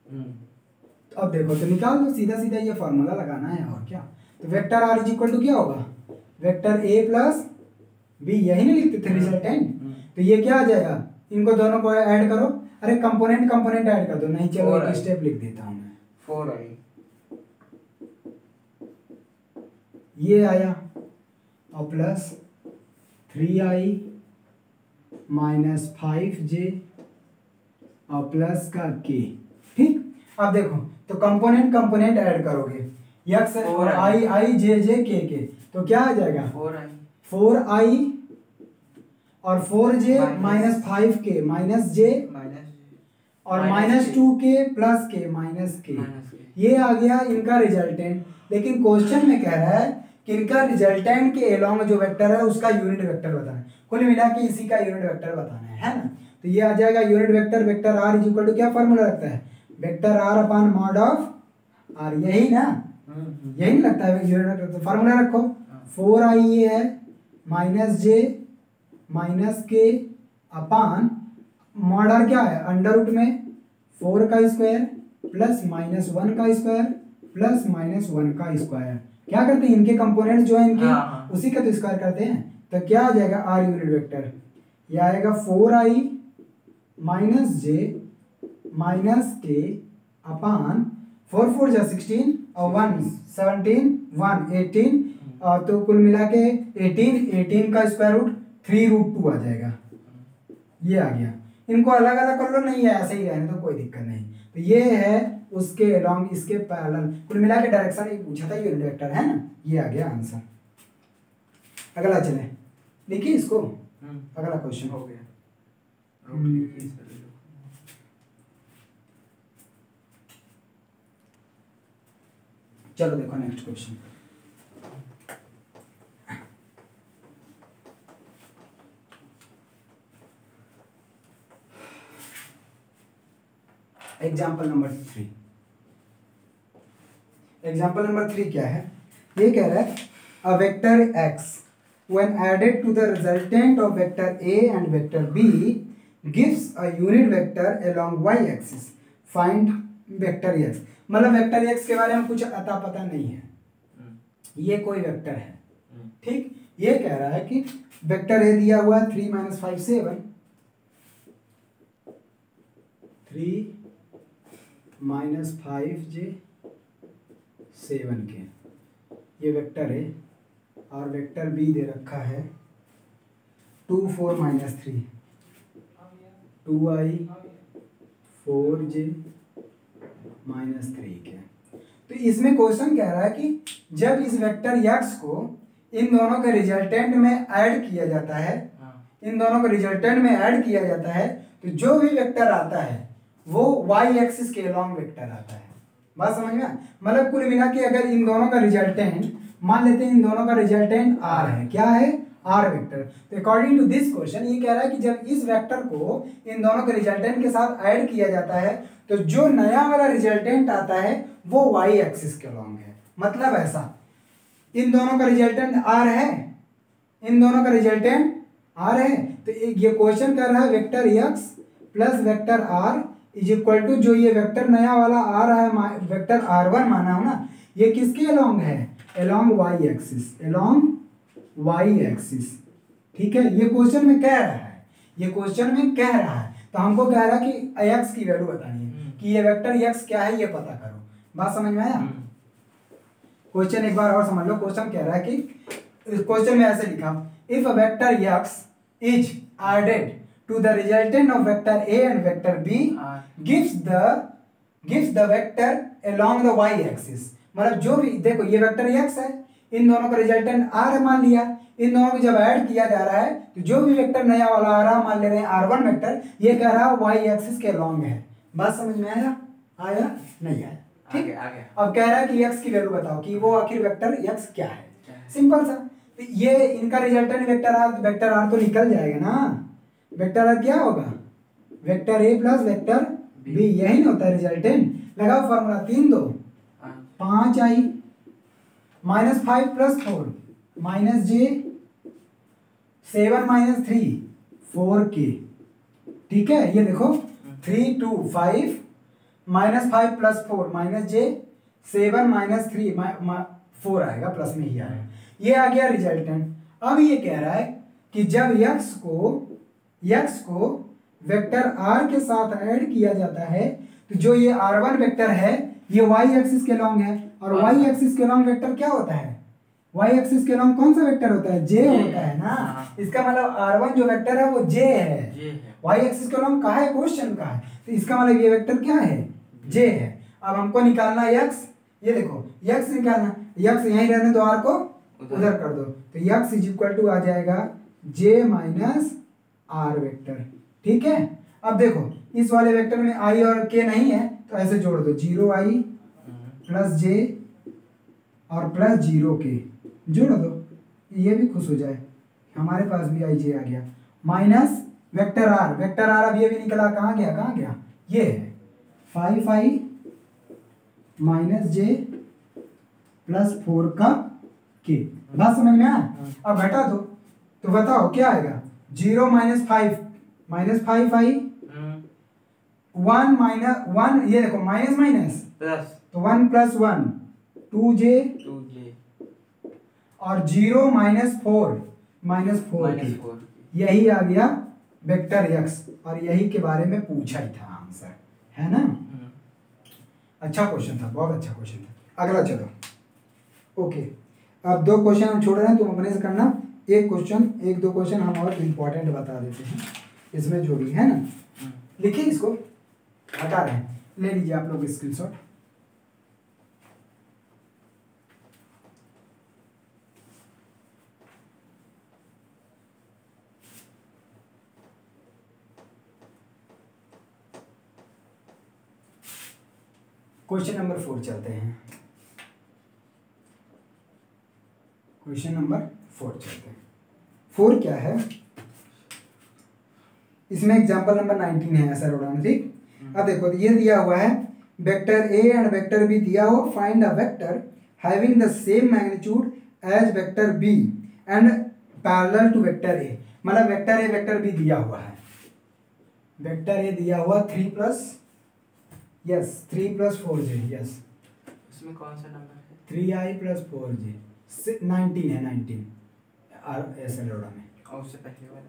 [SPEAKER 1] तो अब देखो, तो निकाल दो, सीधा सीधा ये फॉर्मूला लगाना है, और क्या। तो vector r is equal to क्या होगा? वेक्टर ए प्लस बी, यही नहीं लिखते थे रिजल्टेंट? तो ये क्या आ जाएगा? इनको दोनों को ऐड करो। अरे कंपोनेंट कंपोनेंट ऐड कर दो। नहीं, चलो एक स्टेप लिख देता हूं मैं। ये आया और प्लस 3i माइनस 5j और प्लस का k। ठीक, अब देखो तो कंपोनेंट कंपोनेंट ऐड करोगे यक्स आई आई जे जे के, तो क्या आ जाएगा 4i और 4j minus 5k minus j और minus 2k plus k minus k। ये आ गया इनका रिजल्टेंट। लेकिन क्वेश्चन में कह रहा है कि इनका रिजल्टेंट के अलोंग जो वेक्टर है उसका यूनिट वेक्टर बताना है। कुल मिला के इसी का यूनिट वेक्टर बताना है ना। तो ये आ जाएगा unit vector, vector r is equal to क्या फॉर्मूला लगता है, vector r upon mod of r, यही ना, यही लगता है यूनिट वेक्टर। तो फॉर्मूला रखो 4i ये है माइनस जे माइनस के अपॉन मॉड आर क्या है अंडर रूट में 4 का स्क्वायर प्लस माइनस 1 का स्क्वायर प्लस माइनस 1 का स्क्वायर। क्या करते हैं इनके कंपोनेंट जो है इनके उसी का तो स्क्वायर करते हैं। तो क्या आ जाएगा आर यूनिट वेक्टर, ये आएगा 4i माइनस जे माइनस के अपॉन 4 4 जा 16 और 1 17 1 18 तो कुल मिला के 18 का स्क्वायर रूट 3√2 आ जाएगा। ये आ गया। इनको अलग अलग कर लो, नहीं है ऐसे ही रहने तो कोई दिक्कत नहीं। तो ये है उसके अलोंग इसके पैरेलल, कुल मिला के डायरेक्शन एक पूछा था यूनिट वेक्टर है ना। ये आ गया आंसर। अगला चले, देखिए इसको अगला क्वेश्चन
[SPEAKER 2] हो गया।
[SPEAKER 1] चलो देखो next question. Example number 3। Example number 3 क्या है, ये कह रहा है अ vector x when added to the resultant of vector a and vector b gives a unit vector along y axis, find vector x। मतलब वेक्टर x के बारे में कुछ अता पता नहीं है, ये कोई वेक्टर है। ठीक, ये कह रहा है कि वेक्टर a दिया हुआ है 3 - 5 7 3 - 5j 7 के, ये वेक्टर है। और वेक्टर बी दे रखा है 2 4 - 3 2i 4j -3 के। तो इसमें क्वेश्चन कह रहा है कि जब इस वेक्टर x को इन दोनों के रिजल्टेंट में ऐड किया जाता है, इन दोनों के रिजल्टेंट में ऐड किया जाता है, तो जो भी वेक्टर आता है वो y एक्सिस के अलोंग वेक्टर आता है। बात समझ में? मतलब कुल मिला के अगर इन दोनों का रिजल्टेंट मान लेते हैं, इन दोनों का रिजल्टेंट r है, क्या है r वेक्टर। तो अकॉर्डिंग टू दिस क्वेश्चन ये कह रहा है कि जब इस वेक्टर को इन दोनों के रिजल्टेंट के साथ ऐड किया जाता है तो जो नया वाला रिजल्टेंट आता है वो y एक्सिस के अलोंग है। मतलब ऐसा, इन दोनों का रिजल्टेंट r है, इन दोनों का रिजल्टेंट r है, तो ये क्वेश्चन कर रहा है vector x plus vector r is equal to जो ये वेक्टर नया वाला आ रहा है वेक्टर r1 माना हो ना, ये किसके अलोंग है, along y axis, along y axis. ठीक है, ये क्वेश्चन में कह रहा है, ये क्वेश्चन में कह रहा है। तो हमको कह रहा है कि x की वैल्यू बतानी है कि ये वेक्टर x क्या है, ये पता करो। बात समझ में आया? क्वेश्चन एक बार और समझ लो। क्वेश्चन कह रहा है कि क्वेश्चन में ऐसे लिखा, if a vector x is added to the resultant of vector a and vector b gives the vector along the y axis। मतलब जो भी देखो ये वेक्टर x है, इन दोनों का रिजल्टेंट r मान लिया, इन दोनों को जब ऐड किया जा रहा है तो जो भी वेक्टर नया वाला आ रहा है मान ले रहे हैं r1 वेक्टर, ये कह रहा है y एक्सिस के अलोंग है। बात समझ में आया? आया नहीं आया? ठीक है, अब कह रहा है कि x की वैल्यू बताओ कि वो आखिर वेक्टर x क्या है। सिंपल सा, तो ये इनका रिजल्टेंट वेक्टर r तो निकल जाएगा ना। वेक्टर आर क्या होगा, vector a plus vector b, यही ना होता है रिजल्टेंट। लगाओ फॉर्मूला 3 2 5i -5 + 4 -j 7 - 3 4k। ठीक है, ये देखो 3 2 5 -5 + 4 -j 7 - 3 4 आएगा, प्लस में ही आएगा। ये आ गया रिजल्टेंट। अब ये कह रहा है कि जब x को वेक्टर r के साथ ऐड किया जाता है तो जो ये r1 वेक्टर है ये y एक्सिस के लॉन्ग है, और y एक्सिस के लॉन्ग वेक्टर क्या होता है, वाई एक्सिस के अलॉन्ग कौन सा वेक्टर होता है? जे
[SPEAKER 2] J
[SPEAKER 1] होता है ना।
[SPEAKER 2] हाँ।
[SPEAKER 1] इसका मतलब r1 जो वेक्टर है वो जे है।
[SPEAKER 2] J है।
[SPEAKER 1] वाई एक्सिस के अलॉन्ग कहाँ है? क्वेश्चन का है, तो इसका मतलब ये वेक्टर क्या है? जे है। अब हमको निकालना है x, ये देखो x निकालना, x यहीं रहने दो, r को उधर कर दो, तो x इज इक्वल टू आ जाएगा j माइनस r वेक्टर। ठीक है, अब देखो इस वाले वेक्टर में i और k नहीं है तो ऐसे जोड़ दो, 0i प्लस j और प्लस 0k जोड़ दो, ये भी खुश हो जाए, हमारे पास भी आई जे आ गया, minus vector r, vector r अब ये भी निकला, कहाँ गया कहाँ गया, ये है 5i माइनस जे प्लस 4 का के। बात समझ में आया? अब घटा दो तो बताओ क्या आएगा, 0 माइनस 5 माइनस 5i, 1 माइनस 1, ये देखो माइनस माइनस
[SPEAKER 2] प्लस,
[SPEAKER 1] तो 1 प्लस 1 2j, और 0 माइनस 4 माइनस 4, यही आ गया वेक्टर x, और यही के बारे में पूछा ही था आंसर, है ना। अच्छा क्वेश्चन था, बहुत अच्छा क्वेश्चन था। अगला चलो, ओके, अब 2 क्वेश्चन हम छोड़ रहे हैं, तुम अपने से करना, एक क्वेश्चन, एक 2 क्वेश्चन हम और इम्पोर्टेंट बता देते हैं इसमें जो भी है ना, लिखिए इसको, हटा रहे हैं, ले लीजिए आप लोग स्क्रीनशॉट। क्वेश्चन नंबर 4 चलते हैं, क्वेश्चन नंबर 4 चलते हैं। 4 क्या है, इसमें एग्जांपल नंबर 19 है ऐसा रोड़ा में, ठीक। अब देखो ये दिया हुआ है vector A and vector b दिया हो, find a vector having the same magnitude as vector b and parallel to vector a, मतलब वेक्टर ए वेक्टर बी दिया हुआ है, वेक्टर ए दिया हुआ 3 प्लस 4j, यस,
[SPEAKER 2] उसमें कौन सा नंबर है?
[SPEAKER 1] 3i प्लस 4j, 19 है, 19 ऐसे लोड़ा में,
[SPEAKER 2] और उससे पहले वाला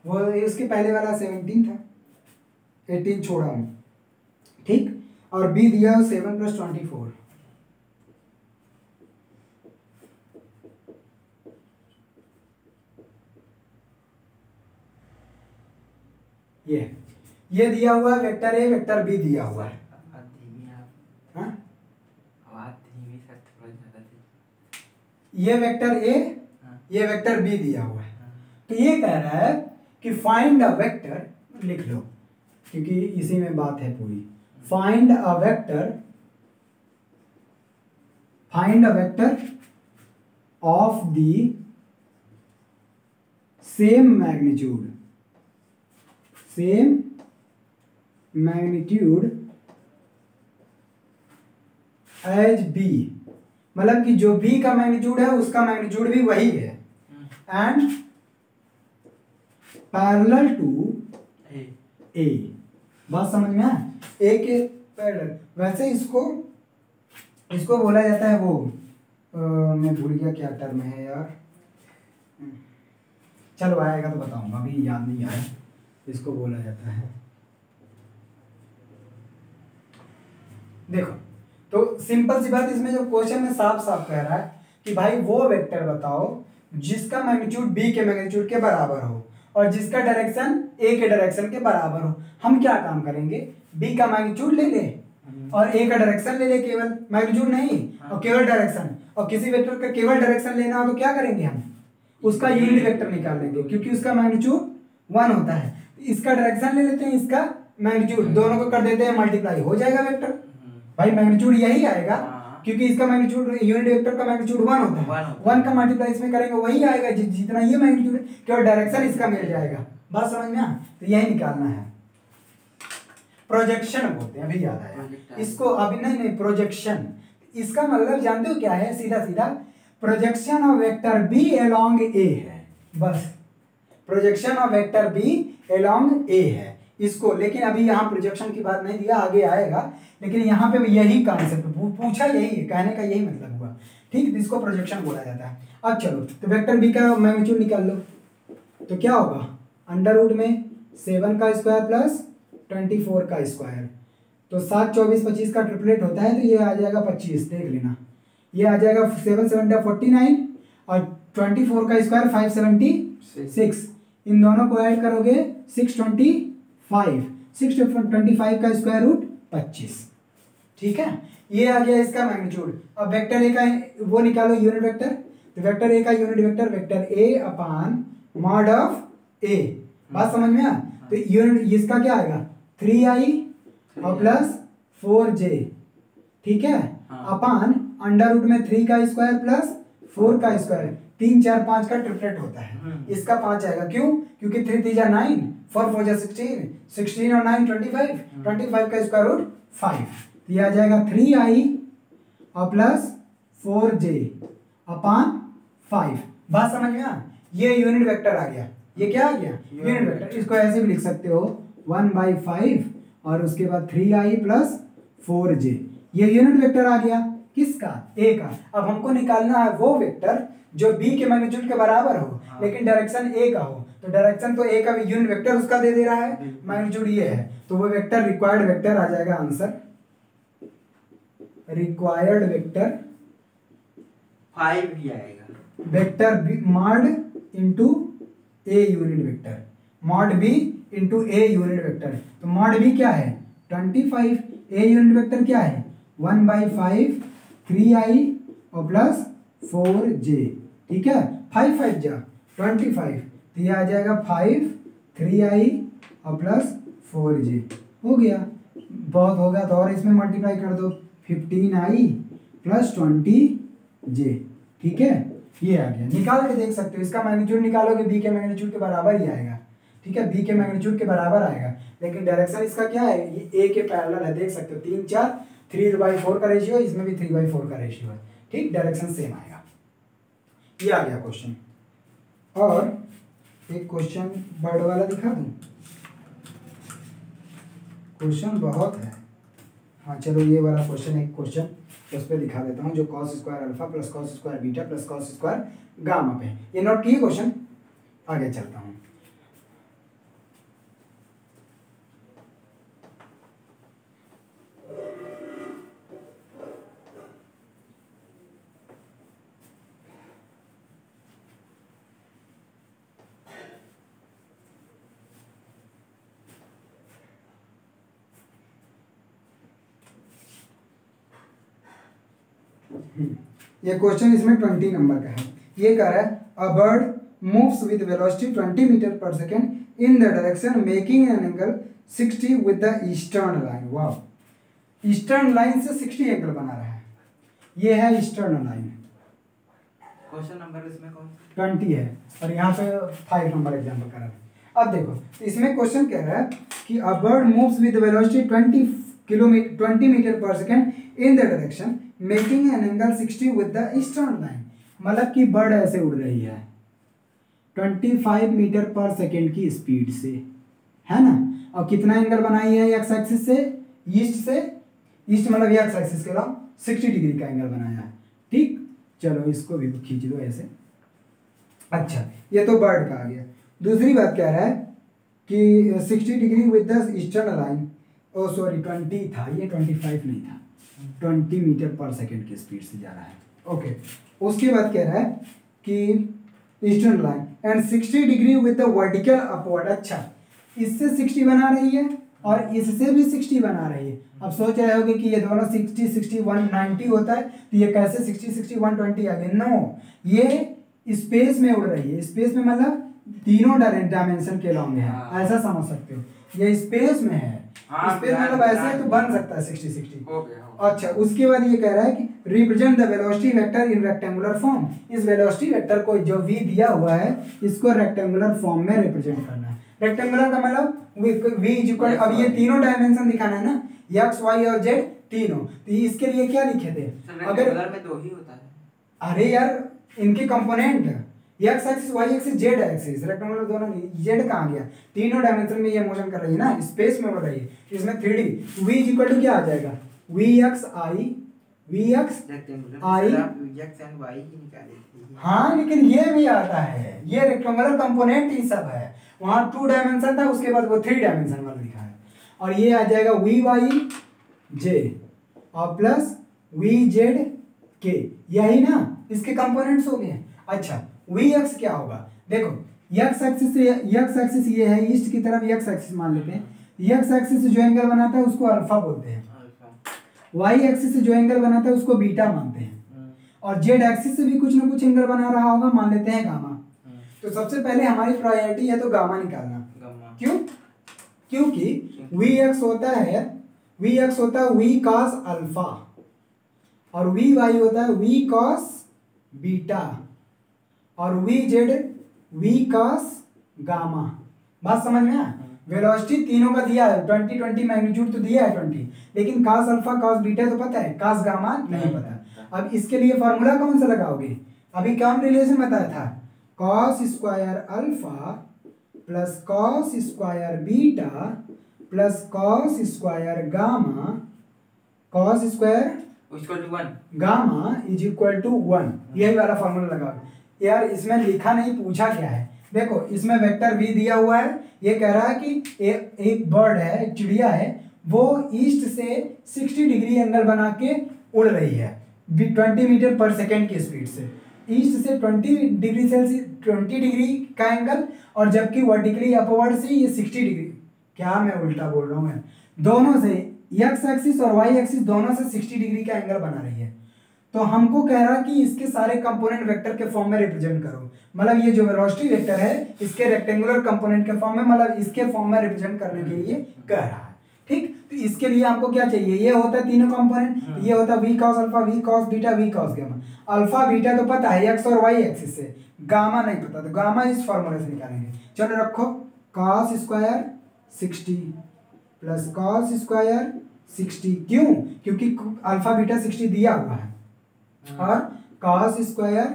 [SPEAKER 1] वो उसके पहले वाला 17 था, 18 छोड़ा हूँ, ठीक। और बी दिया 7 प्लस 24, ये दिया हुआ वेक्टर ए वेक्टर बी दिया हुआ है, हाँ? ये वेक्टर ए, ये वेक्टर बी दिया हुआ है, तो ये कह रहा है कि फाइंड अ वेक्टर, लिख लो क्योंकि इसी में बात है पूरी, find a vector of the same magnitude as b, मतलब कि जो बी का मैग्नीट्यूड है उसका मैग्नीट्यूड भी वही है, एंड पैरेलल टू ए। बात समझ में आया? ए के पैरेलल, वैसे इसको बोला जाता है वो मैं भूल गया क्या टर्म है यार, चलो आएगा तो बताऊंगा, अभी याद नहीं आया, इसको बोला जाता है, देखो तो सिंपल सी बात, इसमें जो क्वेश्चन में साफ साफ कह रहा है कि भाई वो वेक्टर बताओ जिसका मैग्नीट्यूड बी के मैग्नीट्यूड के बराबर हो और जिसका डायरेक्शन ए के डायरेक्शन के बराबर हो। हम क्या काम करेंगे, बी का मैग्नीट्यूड ले ले और ए का डायरेक्शन ले ले, केवल मैग्नीट्यूड नहीं और केवल डायरेक्शन, और किसी वेक्टर का केवल डायरेक्शन लेना हो तो क्या करेंगे, हम उसका यूनिट वेक्टर निकाल लेंगे क्योंकि उसका मैग्नीट्यूड 1 होता है, इसका डायरेक्शन ले लेते हैं, इसका मैग्नीट्यूड, दोनों को कर देते हैं मल्टीप्लाई, हो जाएगा वेक्टर। भाई मैग्नीट्यूड यही आएगा क्योंकि इसका मैग्नीट्यूड, यूनिट वेक्टर का मैग्नीट्यूड 1 होता है, 1 का मल्टीप्लाई इसमें करेंगे वही आएगा जितना ये मैग्नीट्यूड है, केवल डायरेक्शन इसका मिल जाएगा। बात समझ में आ, तो यही निकालना है, प्रोजेक्शन बोलते हैं, अभी याद आया इसको, अभी नहीं प्रोजेक्शन, इसका मतलब जानते हो क्या है, सीधा सीधा projection of vector B along A है, बस projection of vector B along A है इसको, लेकिन अभी यहाँ प्रोजेक्शन की बात नहीं दिया, आगे आएगा, लेकिन यहाँ पे यही कॉन्सेप्ट पूछा, यही है कहने का यही मतलब हुआ, ठीक, इसको प्रोजेक्शन बोला जाता है। अब चलो तो वेक्टर बी का मैग्नीट्यूड निकाल लो, तो क्या होगा, अंडर रूट में 7 का स्क्वायर प्लस 24 का स्क्वायर, तो 7 24 25 का ट्रिपलेट होता है, तो ये आ जाएगा 25, देख लेना, ये आ जाएगा 7 7 49 और 24 का स्क्वायर 576, इन दोनों को ऐड करोगे 625, 625 का स्क्वायर रूट 25। ठीक है, ये आ गया इसका मैग्नीट्यूड। अब वेक्टर ए का वो निकालो यूनिट वेक्टर, तो वेक्टर ए का unit vector vector A upon mod of A, बात समझ में आ? तो यूनिट इसका क्या आएगा 3i और प्लस 4j, ठीक है, अपान अंडर रूट में 3 का स्क्वायर प्लस 4 का स्क्वायर, 3 4 5 का ट्रिपलेट होता है, इसका 5 आएगा। क्यों? क्योंकि 3 3 9, 4 4 16, 16 और 9 25, 25 का स्क्वायर रूट 5, तो ये आ जाएगा 3i और प्लस 4j अपान 5। बात समझ में आ? ये यूनिट वेक्टर आ गया, ये क्या आ गया यूनिट वेक्टर। इसको ऐसे भी लिख सकते हो 1/5 और उसके बाद 3i प्लस 4j, ये यूनिट वेक्टर आ गया किसका ए का। अब हमको निकालना है वो वेक्टर जो बी के मैग्नीट्यूड के बराबर हो लेकिन डायरेक्शन ए का हो, तो डायरेक्शन तो ए का भी यूनिट वेक्टर उसका दे दे रहा है, मैग्नीट्यूड ये है, तो वो वेक्टर रिक्वायर्ड वेक्टर आ जाएगा आंसर, रिक्वायर्ड वेक्टर
[SPEAKER 2] 5 भी आएगा,
[SPEAKER 1] vector B mod into A unit vector, mod B into A unit vector. तो मॉड बी क्या है 25, ए यूनिट वेक्टर क्या है 1/5 3i और प्लस 4j, ठीक है, 5 5 जा 25, तो ये आ जाएगा 5 3i और प्लस 4j, हो गया। बहुत होगा तो और इसमें मल्टीप्लाई कर दो 15i प्लस 20j, ठीक है, ये आ गया। निकाल के देख सकते हो, इसका मैग्नीट्यूड निकालोगे बी के मैग्नीट्यूड के बराबर ही आएगा, ठीक है, बी के मैग्नीट्यूड के बराबर आएगा, लेकिन डायरेक्शन इसका क्या है ये ए के पैरेलल है, देख सकते हो 3 4, 3/4 का रेशियो है, इसमें भी 3/4 का रेशियो है, ठीक, डायरेक्शन सेम आएगा। ये आ गया क्वेश्चन। और एक क्वेश्चन बर्ड वाला दिखा दूं, क्वेश्चन बहुत है, हाँ चलो ये वाला क्वेश्चन, एक क्वेश्चन उस पर दिखा देता हूँ जो cos square alpha plus cos square beta plus cos square gamma पे, ये नोट किए क्वेश्चन, आगे चलता हूँ। ये क्वेश्चन इसमें 20 नंबर का है। ये कह रहा है a bird moves with velocity 20 metre per second in the direction making an angle 60 with the eastern line. वाह, ईस्टर्न लाइन से 60 एंगल बना रहा है, ये है ईस्टर्न लाइन।
[SPEAKER 2] क्वेश्चन नंबर इसमें कौन
[SPEAKER 1] 20 है और यहाँ पे 5 नंबर एग्जाम्पल कर रहा है। अब देखो इसमें क्वेश्चन कह रहा है कि a bird moves with velocity 20 metre per second in the direction making an angle 60 with the eastern line. मतलब कि बर्ड ऐसे उड़ रही है 25 मीटर पर सेकेंड की स्पीड से, है ना, और कितना एंगल बनाई है एक्स एक्सिस से, ईस्ट से, ईस्ट मतलब एक्स एक्सिस के अलावा 60 डिग्री का एंगल बनाया है, ठीक। चलो इसको भी खींच दो ऐसे। अच्छा, ये तो बर्ड का आ गया। दूसरी बात क्या है कि 60 degree with the eastern line, oh sorry 20 था, ये 25 नहीं था, 20 मीटर पर सेकेंड की स्पीड से जा रहा है, ओके। उसके बाद कह रहा है कि eastern line and 60 degree with the vertical upward. अच्छा, इससे 60 बना रही है और इससे भी 60 बना रही है। अब सोच रहे होगे कि ये दोनों 60 60 190 होता है, तो ये कैसे 60 60 120 आ गए? नो, ये स्पेस में उड़ रही है। स्पेस में मतलब तीनों डायमेंशन के लॉन्ग है, ऐसा समझ सकते हो। ये स्पेस में है, स्पेस मतलब ऐसे तो बन सकता है 60 60। अच्छा, उसके बाद ये कह रहा है कि represent the velocity vector in rectangular form. इस वेलोसिटी वेक्टर को जो v दिया हुआ है इसको रेक्टेंगुलर फॉर्म में रिप्रेजेंट करना है। रेक्टेंगुलर का मतलब v इक्वल, अब ये तीनों डायमेंशन दिखाना है ना, x y और z तीनों, तो इसके लिए क्या लिखे थे?
[SPEAKER 2] अगर में दो ही होता है।
[SPEAKER 1] अरे यार, इनके component x axis y axis z axis, rectangular दोनों नहीं, z कहाँ गया? तीनों डायमेंशन में ये मोशन कर रही है ना, स्पेस में बढ़ रही है, इसमें 3D। v इक्वल टू क्या आ जाएगा? vx i
[SPEAKER 2] x and y ही निकाले।
[SPEAKER 1] हाँ, लेकिन ये भी आता है, ये रेक्टेंगुलर कंपोनेंट ही सब है। वहाँ 2 डायमेंशन था, उसके बाद वो 3 डायमेंशन वाला लिखा है, और ये आ जाएगा vy j और प्लस vz k, यही ना इसके कंपोनेंट्स हो गए। अच्छा वी एक्स क्या होगा, देखो एक्स एक्सिस ये है, ईस्ट की तरफ एक्स एक्सिस मान लेते हैं। एक्स एक्सिस जो एंगल बनाता है उसको अल्फा बोलते हैं, वाई एक्सिस जो एंगल बनाता है उसको बीटा मानते हैं, और जेड एक्सिस से भी कुछ ना कुछ एंगल बना रहा होगा, मान लेते हैं गामा। तो सबसे पहले हमारी प्रायोरिटी है तो गामा निकालना। क्यों? क्योंकि वी एक्स होता है वी कॉस अल्फा और वी वाई होता है वी कॉस बीटा और v z v cos gamma. बात समझ में आया? वेलोसिटी तीनों का दिया है, 20 मैग्नीट्यूड तो दिया है 20, लेकिन cos अल्फा cos बीटा तो पता है, cos गामा नहीं पता। अब इसके लिए फॉर्मूला कौन सा लगाओगे? अभी क्या रिलेशन बताया था, cos square alpha plus cos square beta plus cos square gamma, cos square gamma is equal to 1। यही वाला फॉर्मूला लगाओगे। यार इसमें लिखा नहीं, पूछा क्या है, देखो इसमें वेक्टर v दिया हुआ है, ये कह रहा है कि एक बर्ड है, एक चिड़िया है, वो ईस्ट से 60 डिग्री एंगल बना के उड़ रही है 20 मीटर पर सेकेंड की स्पीड से, ईस्ट से 20 डिग्री सेल्सियस 20 डिग्री का एंगल, और जबकि वर्टिकली अपवर्ड से ये 60 डिग्री, क्या मैं उल्टा बोल रहा हूँ, दोनों से एक्स एक्सिस और वाई एक्सिस दोनों से 60 डिग्री का एंगल बना रही है। तो हमको कह रहा कि इसके सारे कंपोनेंट वेक्टर के फॉर्म में रिप्रेजेंट करो, मतलब ये जो वेलोसिटी वेक्टर है इसके रेक्टेंगुलर कंपोनेंट के फॉर्म में, मतलब इसके फॉर्म में रिप्रेजेंट करने के लिए कह रहा है। ठीक, तो इसके लिए हमको क्या चाहिए, ये होता है तीनों कंपोनेंट, ये होता है v cos alpha v cos beta v cos gamma. Alpha beta तो पता है एक्स और वाई एक्सिस से, गामा नहीं पता, तो गामा इस फॉर्मूले से निकालेंगे। चलो रखो, cos square 60 plus cos square 60, क्यों? क्योंकि अल्फा बीटा 60 दिया हुआ है, और cos square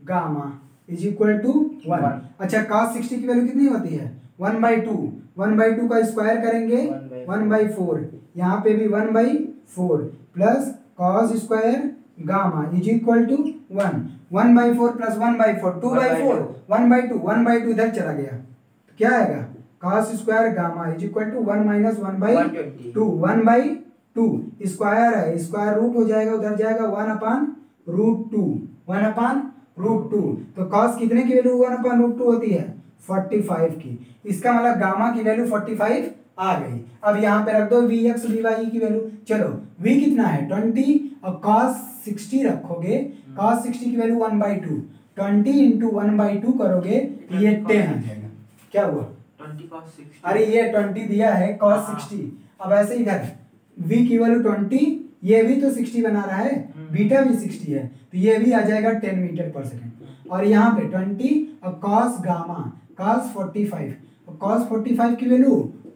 [SPEAKER 1] gamma is equal to 1। अच्छा cos 60 की वैल्यू कितनी होती है, 1/2, 1/2 का स्क्वायर करेंगे 1/4, यहाँ पे भी 1/4 plus cos square gamma is equal to 1, 1/4 plus 1/4 2/4, 1/2, 1/2 इधर चला गया, तो क्या आएगा, cos square gamma is equal to 1 minus 1/2, 1/2 square है, स्क्वायर रूट हो जाएगा, उधर जाएगा 1/√2, 1/√2, तो cos कितने की वैल्यू 1/√2 होती है, 45 की। इसका मतलब गामा की वैल्यू 45 आ गई। अब यहाँ पे रख दो वी एक्स वी वाई की वैल्यू, चलो v कितना है 20 और cos 60 रखोगे, cos 60 की वैल्यू 1/2, 20 इंटू 1/2 करोगे ये 10 आ जाएगा। क्या हुआ,
[SPEAKER 2] 20 cos 60,
[SPEAKER 1] अरे ये 20 दिया है cos 60, अब ऐसे इधर v की वैल्यू 20, ये भी तो 60 बना रहा है, बीटा भी 60 है, तो ये भी आ जाएगा 10 मीटर पर सेकेंड। और यहाँ पे 20 और cos गामा cos 45, और cos 45 की वैल्यू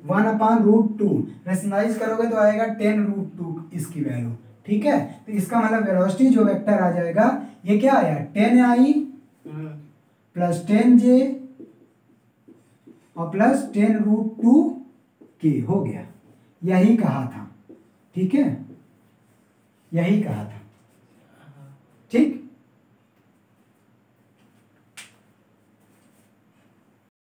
[SPEAKER 1] 1/√2, रेशनलाइज करोगे तो आएगा 10√2 इसकी वैल्यू। ठीक है, तो इसका मतलब वेलोसिटी जो वेक्टर आ जाएगा ये क्या आया, 10i प्लस 10j और प्लस 10√2 के हो गया। यही कहा था, ठीक है, यही कहा था, ठीक।